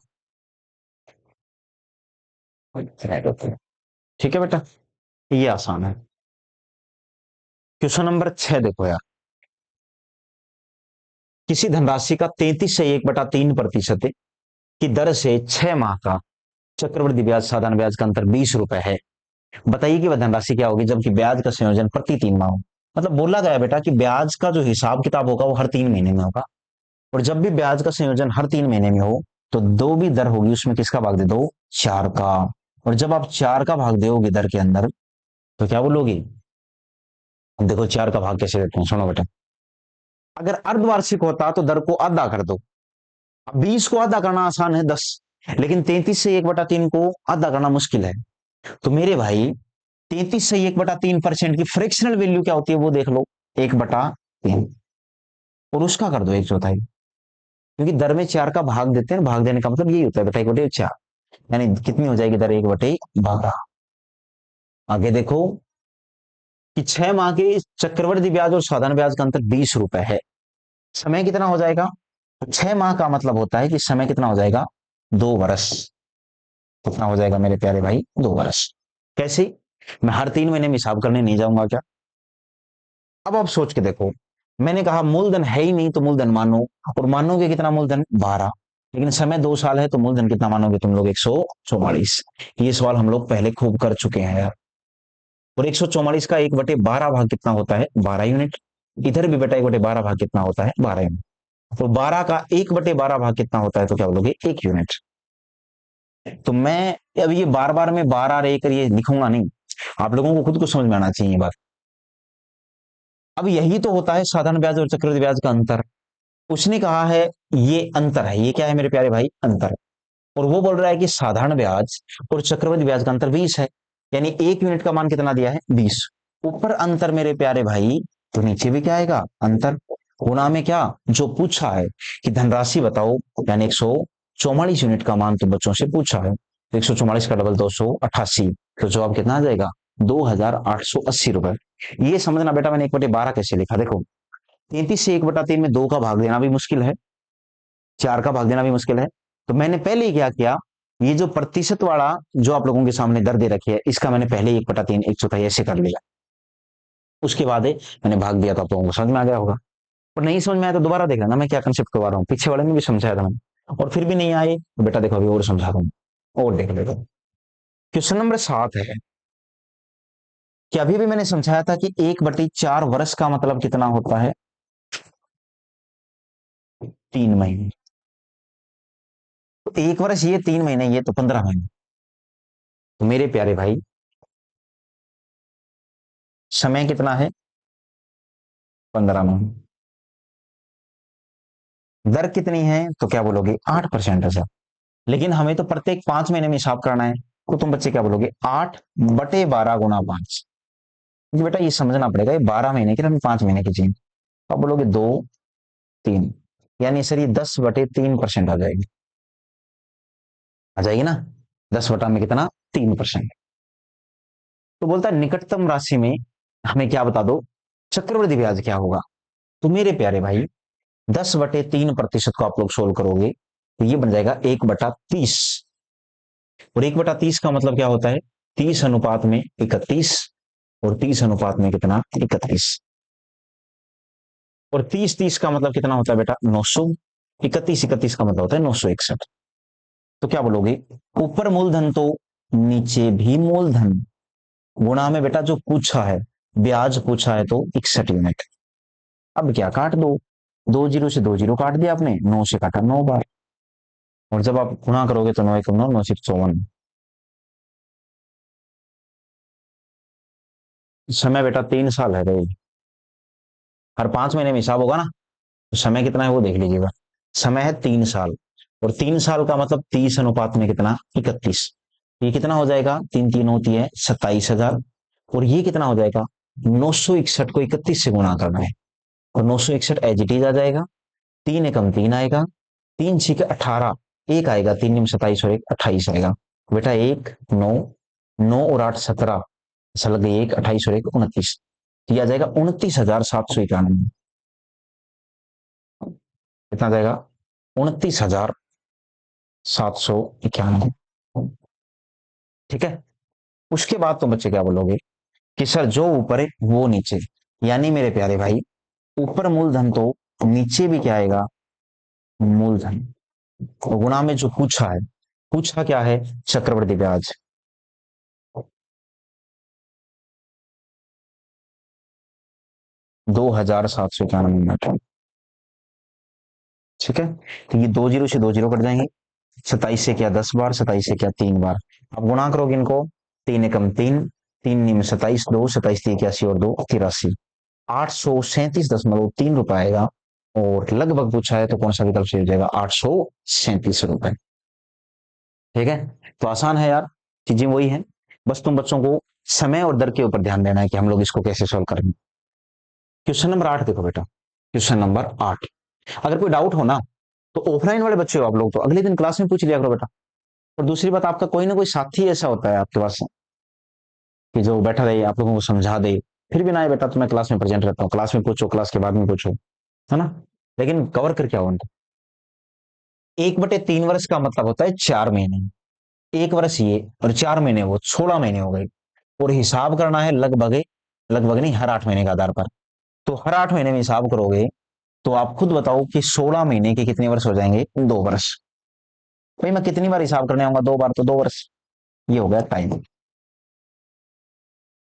ठीक है बेटा। ये आसान है। क्वेश्चन नंबर 6 देखो यार, किसी धनराशि का 33 से 1/3% की दर से 6 माह का चक्रवृद्धि ब्याज साधारण ब्याज का अंतर 20 रुपए है। बताइए कि वह धनराशि क्या होगी जबकि ब्याज का संयोजन प्रति 3 माह हो। मतलब बोला गया बेटा कि ब्याज का जो हिसाब किताब होगा वो हर 3 महीने में होगा, और जब भी ब्याज का संयोजन हर 3 महीने में हो तो दो भी दर होगी उसमें किसका भाग दे दो, 4 का। और जब आप 4 का भाग दोगे दर के अंदर तो क्या बोलोगे, अब देखो 4 का भाग कैसे देते हैं, सुनो बेटा। अगर अर्धवार्षिक होता तो दर को आधा कर दो, अब 20 को आधा करना आसान है, 10, लेकिन 33 से 1/3 को आधा करना मुश्किल है। तो मेरे भाई 33 से 1/3% की फ्रैक्शनल वैल्यू क्या होती है वो देख लो, 1/3, और उसका कर दो 1/4, क्योंकि दर में 4 का भाग देते हैं, भाग देने का मतलब यही होता है बेटा, 1/4, यानी कितनी हो जाएगी दर, 1/12। आगे देखो कि 6 माह के चक्रवृद्धि ब्याज और साधारण ब्याज का अंतर 20 रुपए है, समय कितना हो जाएगा, 6 माह का मतलब होता है कि समय कितना हो जाएगा, 2 वर्ष। कितना हो जाएगा मेरे प्यारे भाई, 2 वर्ष। कैसे, मैं हर 3 महीने में हिसाब करने नहीं जाऊंगा क्या। अब आप सोच के देखो, मैंने कहा मूलधन है ही नहीं तो मूलधन मानो, और मानोगे कितना मूलधन, 12, लेकिन समय 2 साल है तो मूलधन कितना मानोगे तुम लोग, 144। ये सवाल हम लोग पहले खूब कर चुके हैं यार। और 144 का 1/12 भाग कितना होता है, 12 यूनिट। इधर भी बेटा 1/12 भाग कितना होता है, 12 यूनिट। तो 12 का 1/12 भाग कितना होता है, तो क्या बोलोगे, 1 यूनिट। तो मैं अब ये बार बार में 12 और 1 ये लिखूंगा नहीं, आप लोगों को खुद को समझ में आना चाहिए बात। अब यही तो होता है साधारण ब्याज और चक्रवृद्धि ब्याज का अंतर। उसने कहा है ये अंतर है, ये क्या है मेरे प्यारे भाई, अंतर। और वो बोल रहा है कि साधारण ब्याज और चक्रवृद्धि ब्याज का अंतर 20 है, यानी 1 यूनिट का मान कितना दिया है, 20। ऊपर अंतर मेरे प्यारे भाई, तो नीचे भी क्या आएगा, अंतर। गुणा में क्या, जो पूछा है कि धनराशि बताओ, यानी 144 यूनिट का मान तो बच्चों से पूछा है, तो 144 का डबल 288, तो जवाब कितना आ जाएगा, 2,880 रुपए। ये समझना बेटा मैंने 1/12 कैसे लिखा, देखो 33 से 1/3 में 2 का भाग देना भी मुश्किल है, 4 का भाग देना भी मुश्किल है। तो मैंने पहले ही क्या किया, ये जो प्रतिशत वाला जो आप लोगों के सामने दर दे रखी है, इसका मैंने पहले 1/3 1/4 ऐसे कर लिया, उसके बाद मैंने भाग दिया, तो आप लोगों को समझ में आ गया होगा। और नहीं समझ में आया तो दोबारा देख लेना मैं क्या कंसेप्ट करवा रहा हूँ, पीछे वाले में भी समझाया था मैंने, और फिर भी नहीं आए तो बेटा देखो अभी और समझा दूँ, और देख लेगा। क्वेश्चन नंबर 7 है कि अभी भी मैंने समझाया था कि 1/4 वर्ष का मतलब कितना होता है, 3 महीने। तो 1 वर्ष ये 3 महीने, ये तो 15 महीने। तो मेरे प्यारे भाई समय कितना है, 15 महीने। दर कितनी है तो क्या बोलोगे, 8% है सर। लेकिन हमें तो प्रत्येक 5 महीने में हिसाब करना है, तो तुम बच्चे क्या बोलोगे, 8/12 गुणा 5। बेटा ये समझना पड़ेगा, ये 12 महीने की, 5 महीने की चीज। आप बोलोगे 2 3, यानी सर ये 10/3% आ जाएगी, आ जाएगी ना। 10 में कितना, 3%। तो बोलता है निकटतम राशि में हमें क्या बता दो, चक्रवृद्धि ब्याज क्या होगा। तो मेरे प्यारे भाई 10/3% को आप लोग सोल्व करोगे तो ये बन जाएगा 1/30। और 1/30 का मतलब क्या होता है, 30:31। और 30 में कितना, 31। और 30 का मतलब कितना होता है बेटा, 900। 31 का मतलब होता है 961। तो क्या बोलोगे, ऊपर मूलधन तो नीचे भी मूलधन, गुणा में बेटा जो पूछा है ब्याज पूछा है तो 61 यूनिट। अब क्या काट दो, 2 जीरो से 2 जीरो काट दिया आपने, 9 से काटा 9 बार, और जब आप गुणा करोगे तो 9 1 9, 9 6 54। समय बेटा 3 साल है भाई, हर 5 महीने में हिसाब होगा ना, तो समय कितना है वो देख लीजिएगा। समय है 3 साल, और 3 साल का मतलब 30 में कितना, 31। ये कितना हो जाएगा, 3 3 होती है 27,000। और ये कितना हो जाएगा, 961 को 31 से गुणा करना है, और 961 एज इट इज आ जाएगा। 3 एकम 3 आएगा, 3 6 18, एक आएगा, 3 9 27 और एक 28 आएगा। बेटा 1 9, 9 और 8 17, ऐसा लग गई 1 28 और 1 29, तो आ जाएगा 29,791। कितना जाएगा, 29,791। ठीक है। उसके बाद तो बच्चे क्या बोलोगे कि सर जो ऊपर है वो नीचे, यानी मेरे प्यारे भाई ऊपर मूलधन तो नीचे भी क्या आएगा, मूलधन। तो गुणा में जो पूछा है, पूछा क्या है, चक्रवृद्धि ब्याज। 2,791। ठीक है। तो ये 2 जीरो से 2 जीरो कट जाएंगे, 27 से क्या 10 बार, 27 से क्या 3 बार। अब गुणा करोगे इनको, 3 एकम 3, 3 9 27, 2 27 81 और 2 83, 837.3 रुपए आएगा। और लगभग पूछा है तो कौन सा विकल्प सही हो जाएगा, 837 रुपए। ठीक है। तो आसान है यार, चीजें वही है, बस तुम बच्चों को समय और दर के ऊपर ध्यान देना है कि हम लोग इसको कैसे सॉल्व करेंगे। क्वेश्चन नंबर 8 देखो बेटा, क्वेश्चन नंबर 8। अगर कोई डाउट हो ना तो ऑफलाइन वाले बच्चे हो आप लोग तो अगले दिन क्लास में पूछ लिया करो बेटा। और दूसरी बात, आपका कोई ना कोई साथी ऐसा होता है आपके पास कि जो बैठा रहे, आप लोगों को समझा दे। फिर भी ना है बेटा तो मैं क्लास में प्रेजेंट रहता हूँ, क्लास में पूछो, क्लास के बाद में पूछो, है ना। लेकिन कवर करके आओ उनको। 1/3 वर्ष का मतलब होता है 4 महीने। 1 वर्ष ये और 4 महीने वो, 16 महीने हो गए। और हिसाब करना है लगभग, लगभग नहीं, हर 8 महीने के आधार पर। तो हर 8 महीने में हिसाब करोगे तो आप खुद बताओ कि 16 महीने के कितने वर्ष हो जाएंगे, 2 वर्ष। भाई मैं कितनी बार हिसाब करने आऊंगा, 2 बार तो 2 वर्ष। ये हो गया टाइम।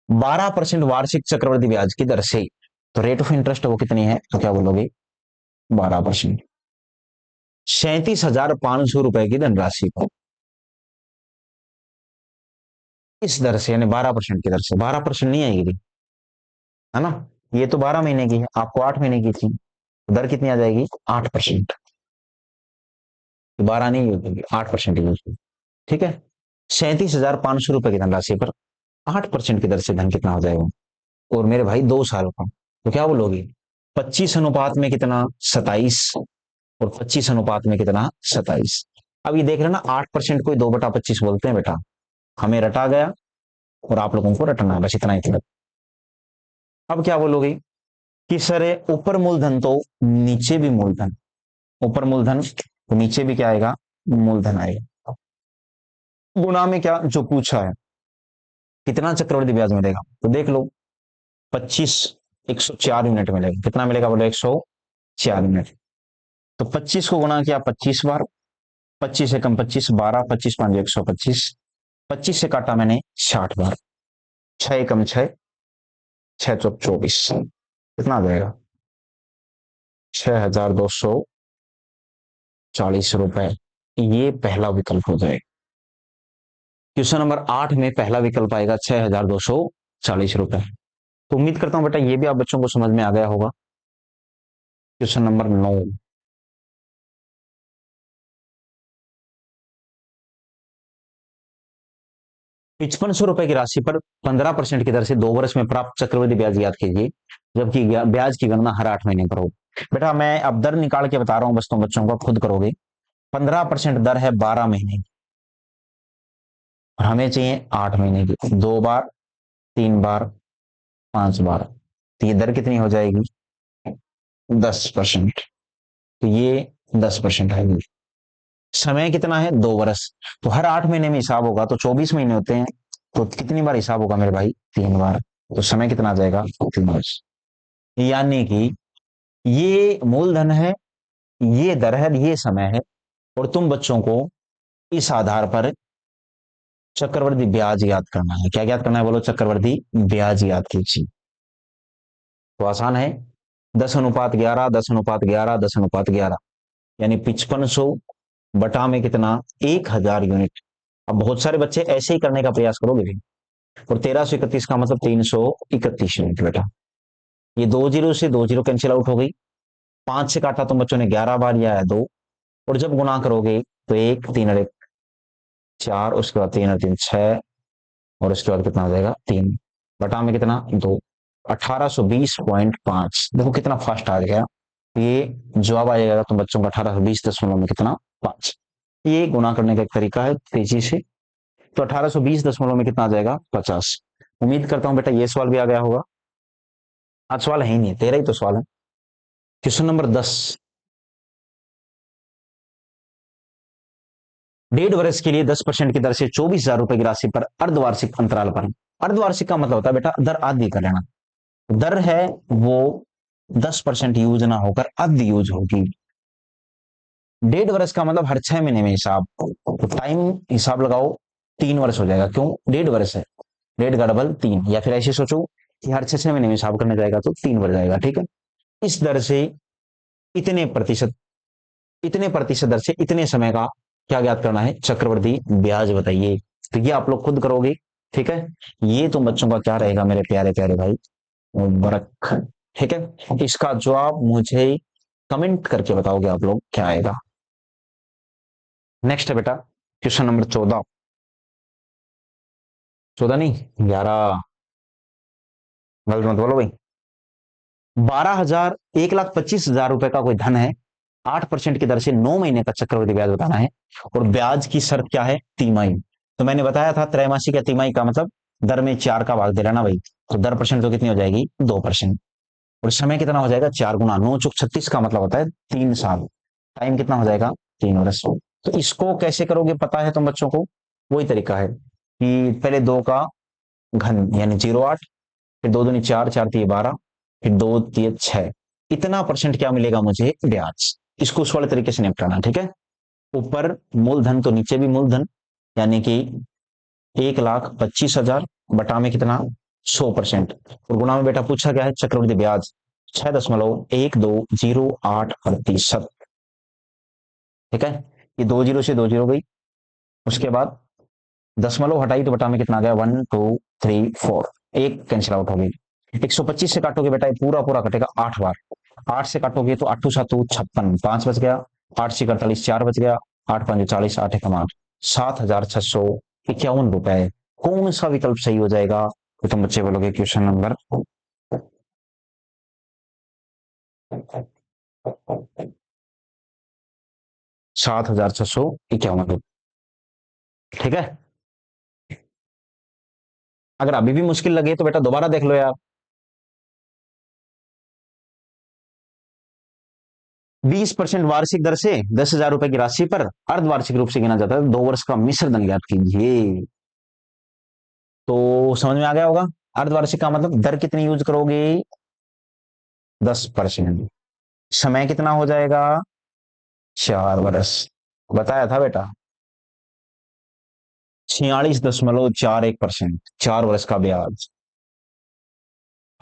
12% वार्षिक चक्रवृद्धि ब्याज की दर से, तो रेट ऑफ इंटरेस्ट वो कितनी है, तो क्या बोलोगे, 12%। 37,500 रुपए की धनराशि को इस दर से, यानी 12% की दर से, 12% नहीं आएगी, है ना। ये तो 12 महीने की है, आपको 8 महीने की थी, दर कितनी आ जाएगी, 8%। 12 नहीं होगी, 8% की। ठीक है। 37,500 रुपए की धनराशि पर 8% की दर से धन कितना हो जाएगा। और मेरे भाई 2 साल का, तो क्या बोलोगे, 25 में कितना, 27। और 25 में कितना, 27। अब ये देख लेना, 8% को 2/25 बोलते हैं बेटा। हमें रटा गया और आप लोगों को रटना है, बस इतना ही था। अब क्या बोलोगे कि सर ऊपर मूलधन तो नीचे भी मूलधन, ऊपर मूलधन तो नीचे भी क्या आएगा, मूलधन आएगा। गुना में क्या जो पूछा है कितना चक्रवृद्धि ब्याज मिलेगा, तो देख लो 25 104 यूनिट मिलेगा। कितना मिलेगा बोलो, 104 यूनिट। तो 25 को गुना किया 25 बार, 25 से कम 25 12, 25 5 125, 25 से काटा मैंने 60 बार, 6 कम 6, 6 चौक 24, कितना आ जाएगा 6240 रुपए। ये पहला विकल्प हो जाएगा। क्वेश्चन नंबर 8 में पहला विकल्प आएगा 6240 रुपए। तो उम्मीद करता हूं बेटा ये भी आप बच्चों को समझ में आ गया होगा। क्वेश्चन नंबर 9, 5500 रुपए की राशि पर 15% की दर से 2 वर्ष में प्राप्त चक्रवृद्धि ब्याज याद कीजिए, जबकि ब्याज की गणना हर 8 महीने पर हो। बेटा मैं अब दर निकाल के बता रहा हूं, बस तुम बच्चों को खुद करोगे। 15% दर है 12 महीने की, और हमें चाहिए 8 महीने की। 2 बार, 3 बार, 5 बार, तो ये दर कितनी हो जाएगी 10%। तो ये 10% आएगी। समय कितना है 2 वर्ष, तो हर 8 महीने में हिसाब होगा, तो 24 महीने होते हैं। तो कितनी बार हिसाब होगा मेरे भाई, 3 बार। तो समय कितना आ जाएगा 3 वर्ष। यानी कि ये मूलधन है, ये दर है, ये समय है, और तुम बच्चों को इस आधार पर चक्रवृद्धि ब्याज याद करना है। क्या याद करना है बोलो, चक्रवृद्धि ब्याज याद कीजिए। तो आसान है, 10:11, 10:11, 10:11, यानी 5500 बटा में कितना 1000 यूनिट। अब बहुत सारे बच्चे ऐसे ही करने का प्रयास करोगे भी। और 1331 का मतलब 331 यूनिट बेटा। ये 2 जीरो से 2 जीरो कैंसिल आउट हो गई। 5 से काटा तुम बच्चों ने 11 बार, या है 2। और जब गुना करोगे तो 1 3 और 1 4, उसके बाद 3 और 3 6, और उसके बाद कितना हो जाएगा 3, बटा में कितना 2, 1820.5। देखो कितना फास्ट आ गया। ये जवाब आ जाएगा तुम बच्चों का 1820 में कितना 5। ये गुना करने का एक तरीका है तेजी से। तो 1820 में कितना आ जाएगा 50। उम्मीद करता हूं बेटा ये सवाल भी आ गया होगा। आज सवाल है ही नहीं, 13 ही तो सवाल है। क्वेश्चन नंबर 10, 1.5 वर्ष के लिए 10% की दर से 24,000 रुपए की राशि पर अर्धवार्षिक अंतराल पर। अर्धवार्षिक का मतलब होता है बेटा दर आधी का लेना। दर है वो 10% यूज ना होकर आधी यूज होगी। 1.5 वर्ष का मतलब हर 6 महीने में हिसाब, तो टाइम हिसाब लगाओ 3 वर्ष हो जाएगा। क्यों 1.5 वर्ष है, 1.5 का डबल 3, या फिर ऐसे सोचो कि हर 6 6 महीने में हिसाब करने जाएगा तो 3 वर्ष जाएगा। ठीक है, इस दर से इतने प्रतिशत, इतने प्रतिशत दर से इतने समय का क्या ज्ञात करना है, चक्रवृद्धि ब्याज बताइए। तो ये आप लोग खुद करोगे। ठीक है, ये तुम बच्चों का क्या रहेगा मेरे प्यारे प्यारे भाई, वर्क। ठीक है, इसका जवाब मुझे कमेंट करके बताओगे आप लोग क्या आएगा। नेक्स्ट है बेटा क्वेश्चन नंबर 14, 14 नहीं 11, गलत मत बोलो भाई। 12,000, 1,25,000 रुपए का कोई धन है, 8% की दर से 9 महीने का चक्रवृद्धि ब्याज बताना है, और ब्याज की शर्त क्या है, तिमाही। तो मैंने बताया था त्रैमासिक या तिमाही का मतलब दर में 4 का भाग दे लेना भाई। तो दर परसेंट तो कितनी हो जाएगी 2%। और समय कितना हो जाएगा 4 गुना 9 × 36 का मतलब होता है 3 साल। टाइम कितना हो जाएगा 3 वर्ष। तो इसको कैसे करोगे पता है तुम बच्चों को, वही तरीका है कि पहले 2 का घन यानी 0.8, फिर 2 दूनी 4, 4 तिये 12, फिर 2 तिये 6, इतना परसेंट क्या मिलेगा मुझे ब्याज। इसको उस वाले तरीके से निपटाना। ठीक है, ऊपर मूलधन तो नीचे भी मूलधन, यानी कि 1,25,000 बटा में कितना 100%, और गुणा में बेटा पूछा गया है चक्रवृद्धि ब्याज 6.120838। ठीक है, ये 2 जीरो से 2 जीरो गई, उसके बाद दशमलव हटाई तो बटा में कितना आ गया 1 2 3 4, एक कैंसिल आउट हो गई। 125 से काटोगे बेटा ये पूरा पूरा कटेगा 8 बार। 8 से काटोगे तो 8 7 56, 5 बच गया। 8 से 48, 4 बच गया। 8 5 40, 8 1 8, 7,651 रुपए। कौन सा विकल्प सही हो जाएगा, तो तुम बच्चे बोलोगे क्वेश्चन नंबर 7,651। ठीक है, अगर अभी भी मुश्किल लगे तो बेटा दोबारा देख लो यार। 20% वार्षिक दर से 10,000 रुपए की राशि पर अर्धवार्षिक रूप से गिना जाता है। 2 वर्ष का मिश्र दंड ज्ञात कीजिए। तो समझ में आ गया होगा, अर्धवार्षिक का मतलब दर कितनी यूज करोगे, 10%। समय कितना हो जाएगा, 4 वर्ष। बताया था बेटा, 46.41%, 4 वर्ष का ब्याज।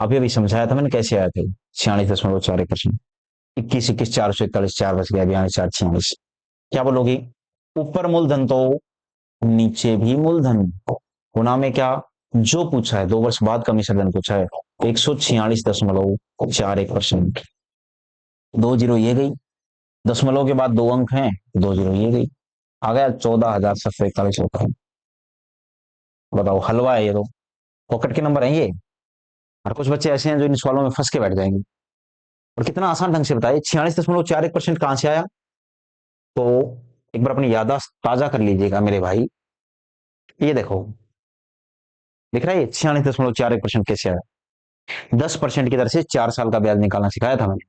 अभी अभी समझाया था मैंने कैसे आया था, 46.41%। 21, 21, 441, 4 बच गया, 42, 4, 46। क्या बोलोगे, ऊपर मूलधन तो नीचे भी मूलधन, गुना में क्या, जो पूछा है 2 वर्ष बाद का मिश्रधन पूछा है, 146.41%। 2 जीरो ये गई, दशमलव के बाद 2 अंक हैं, 2 जीरो ये गई, आ गया 14,741 रुपए। बताओ, हलवा है ये तो, पॉकेट के नंबर है ये। और कुछ बच्चे ऐसे हैं जो इन सवालों में फंस के बैठ जाएंगे। और कितना आसान ढंग से बताइए, 46.41% कहां से आया, तो एक बार अपनी याददाश्त ताजा कर लीजिएगा मेरे भाई। ये देखो, दिख रहा है 46.41% कैसे आया, 10% की दर से 4 साल का ब्याज निकालना सिखाया था मैंने।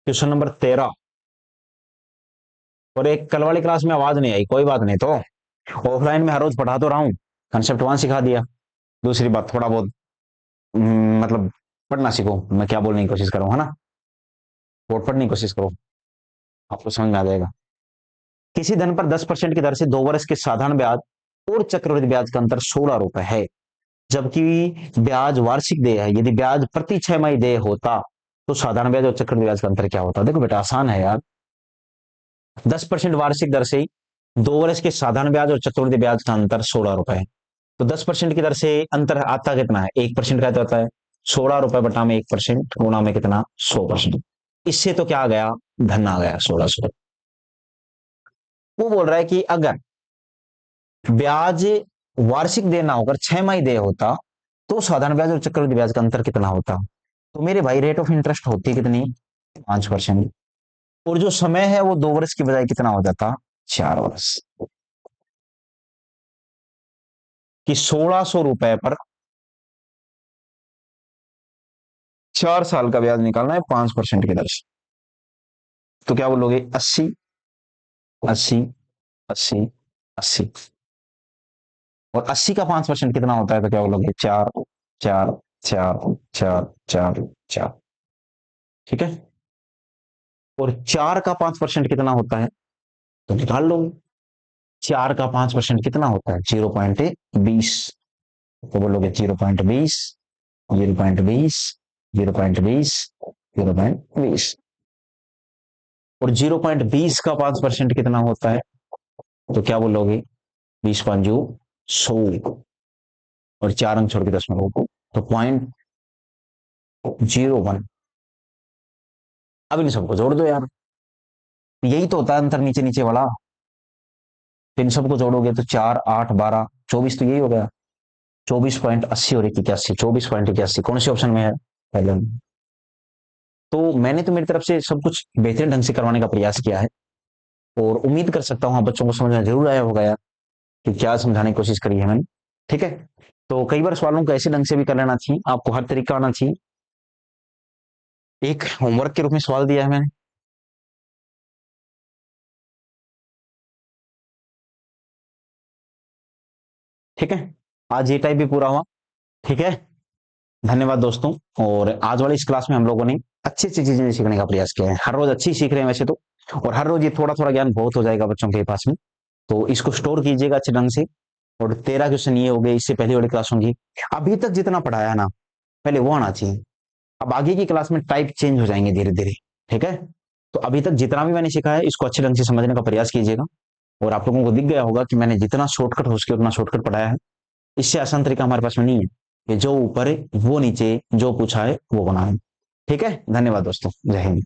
Question number 13। और एक कल वाली क्लास में आवाज नहीं आई, कोई बात नहीं, तो ऑफलाइन में हर रोज पढ़ा तो रहा हूं, कंसेप्ट 1 सिखा दिया। दूसरी बात, थोड़ा बहुत मतलब पढ़ना सीखो, मैं क्या बोलने की कोशिश कर रहा हूँ, है ना, बोर्ड पढ़ने की कोशिश करो, आपको समझ में आ जाएगा। किसी धन पर 10% की दर से 2 वर्ष के साधारण ब्याज और चक्रवृद्धि ब्याज का अंतर 16 रुपए है, जबकि ब्याज वार्षिक देय है। यदि ब्याज प्रति 6 माही देय होता तो साधारण ब्याज और चक्रवृद्धि ब्याज का अंतर क्या होता। देखो बेटा, आसान है यार, 10% वार्षिक दर से 2 वर्ष के साधारण ब्याज और चक्रवृद्धि ब्याज का अंतर 16 रुपए है। तो 10% की दर से अंतर आता कितना है, 1% का तो आता है, 16 रुपए बटा में 1% गुणा में कितना, 100%। इससे तो क्या आ गया, धन आ गया 1600। वो बोल रहा है कि अगर ब्याज वार्षिक देना होकर 6 माही देय होता तो साधारण ब्याज और चक्रवृद्धि ब्याज का अंतर कितना होता। तो मेरे भाई रेट ऑफ इंटरेस्ट होती है कितनी, 5%। और जो समय है वो 2 वर्ष की बजाय कितना हो जाता, 4 वर्ष। कि 1600 रुपए पर 4 साल का ब्याज निकालना है 5% की दर से। तो क्या बोलोगे, 80, 80, 80, 80। और 80 का 5% कितना होता है, तो क्या बोलोगे, 4, 4, 4, 4, 4, 4। ठीक है। और 4 का 5% कितना होता है, तो निकाल लो। 4 का 5% कितना होता है, 0.20। तो बोलोगे 0.20, 0.20, 0.20, 0.20। और 0.20 का 5% कितना होता है, तो क्या बोलोगे, 20, 5, 100। और 4 अंक छोड़ के 10 में को, तो 0.01। अब इन सबको जोड़ दो यार, यही तो होता है अंतर नीचे नीचे वाला। तो इन सबको जोड़ोगे तो 4, 8, 12, 24, तो यही हो गया 24.80 और 81, 24.81 कौन से ऑप्शन में है, पहले। तो मैंने तो मेरी तरफ से सब कुछ बेहतरीन ढंग से करवाने का प्रयास किया है, और उम्मीद कर सकता हूँ आप बच्चों को समझ में जरूर आया होगा यार कि क्या समझाने की कोशिश करी है मैंने। ठीक है। तो कई बार सवालों को ऐसे ढंग से भी कर लेना चाहिए, आपको हर तरीका आना चाहिए। एक होमवर्क के रूप में सवाल दिया है मैंने, ठीक है। आज ये टाइप भी पूरा हुआ, ठीक है। धन्यवाद दोस्तों। और आज वाली इस क्लास में हम लोगों ने अच्छी अच्छी चीजें सीखने का प्रयास किया है, हर रोज अच्छी सीख रहे हैं वैसे तो, और हर रोज ये थोड़ा थोड़ा ज्ञान बहुत हो जाएगा बच्चों के पास में। तो इसको स्टोर कीजिएगा अच्छे ढंग से। और 13 क्वेश्चन ये हो गए इससे पहले वाली क्लासों की। अभी तक जितना पढ़ाया है ना, पहले वो आना चाहिए। अब आगे की क्लास में टाइप चेंज हो जाएंगे धीरे धीरे, ठीक है। तो अभी तक जितना भी मैंने सीखा है इसको अच्छे ढंग से समझने का प्रयास कीजिएगा। और आप लोगों को दिख गया होगा कि मैंने जितना शॉर्टकट हो सके उतना शॉर्टकट पढ़ाया है। इससे आसान तरीका हमारे पास में नहीं है कि जो ऊपर है वो नीचे, जो पूछा है वो बनाए। ठीक है। धन्यवाद दोस्तों, जय हिंद।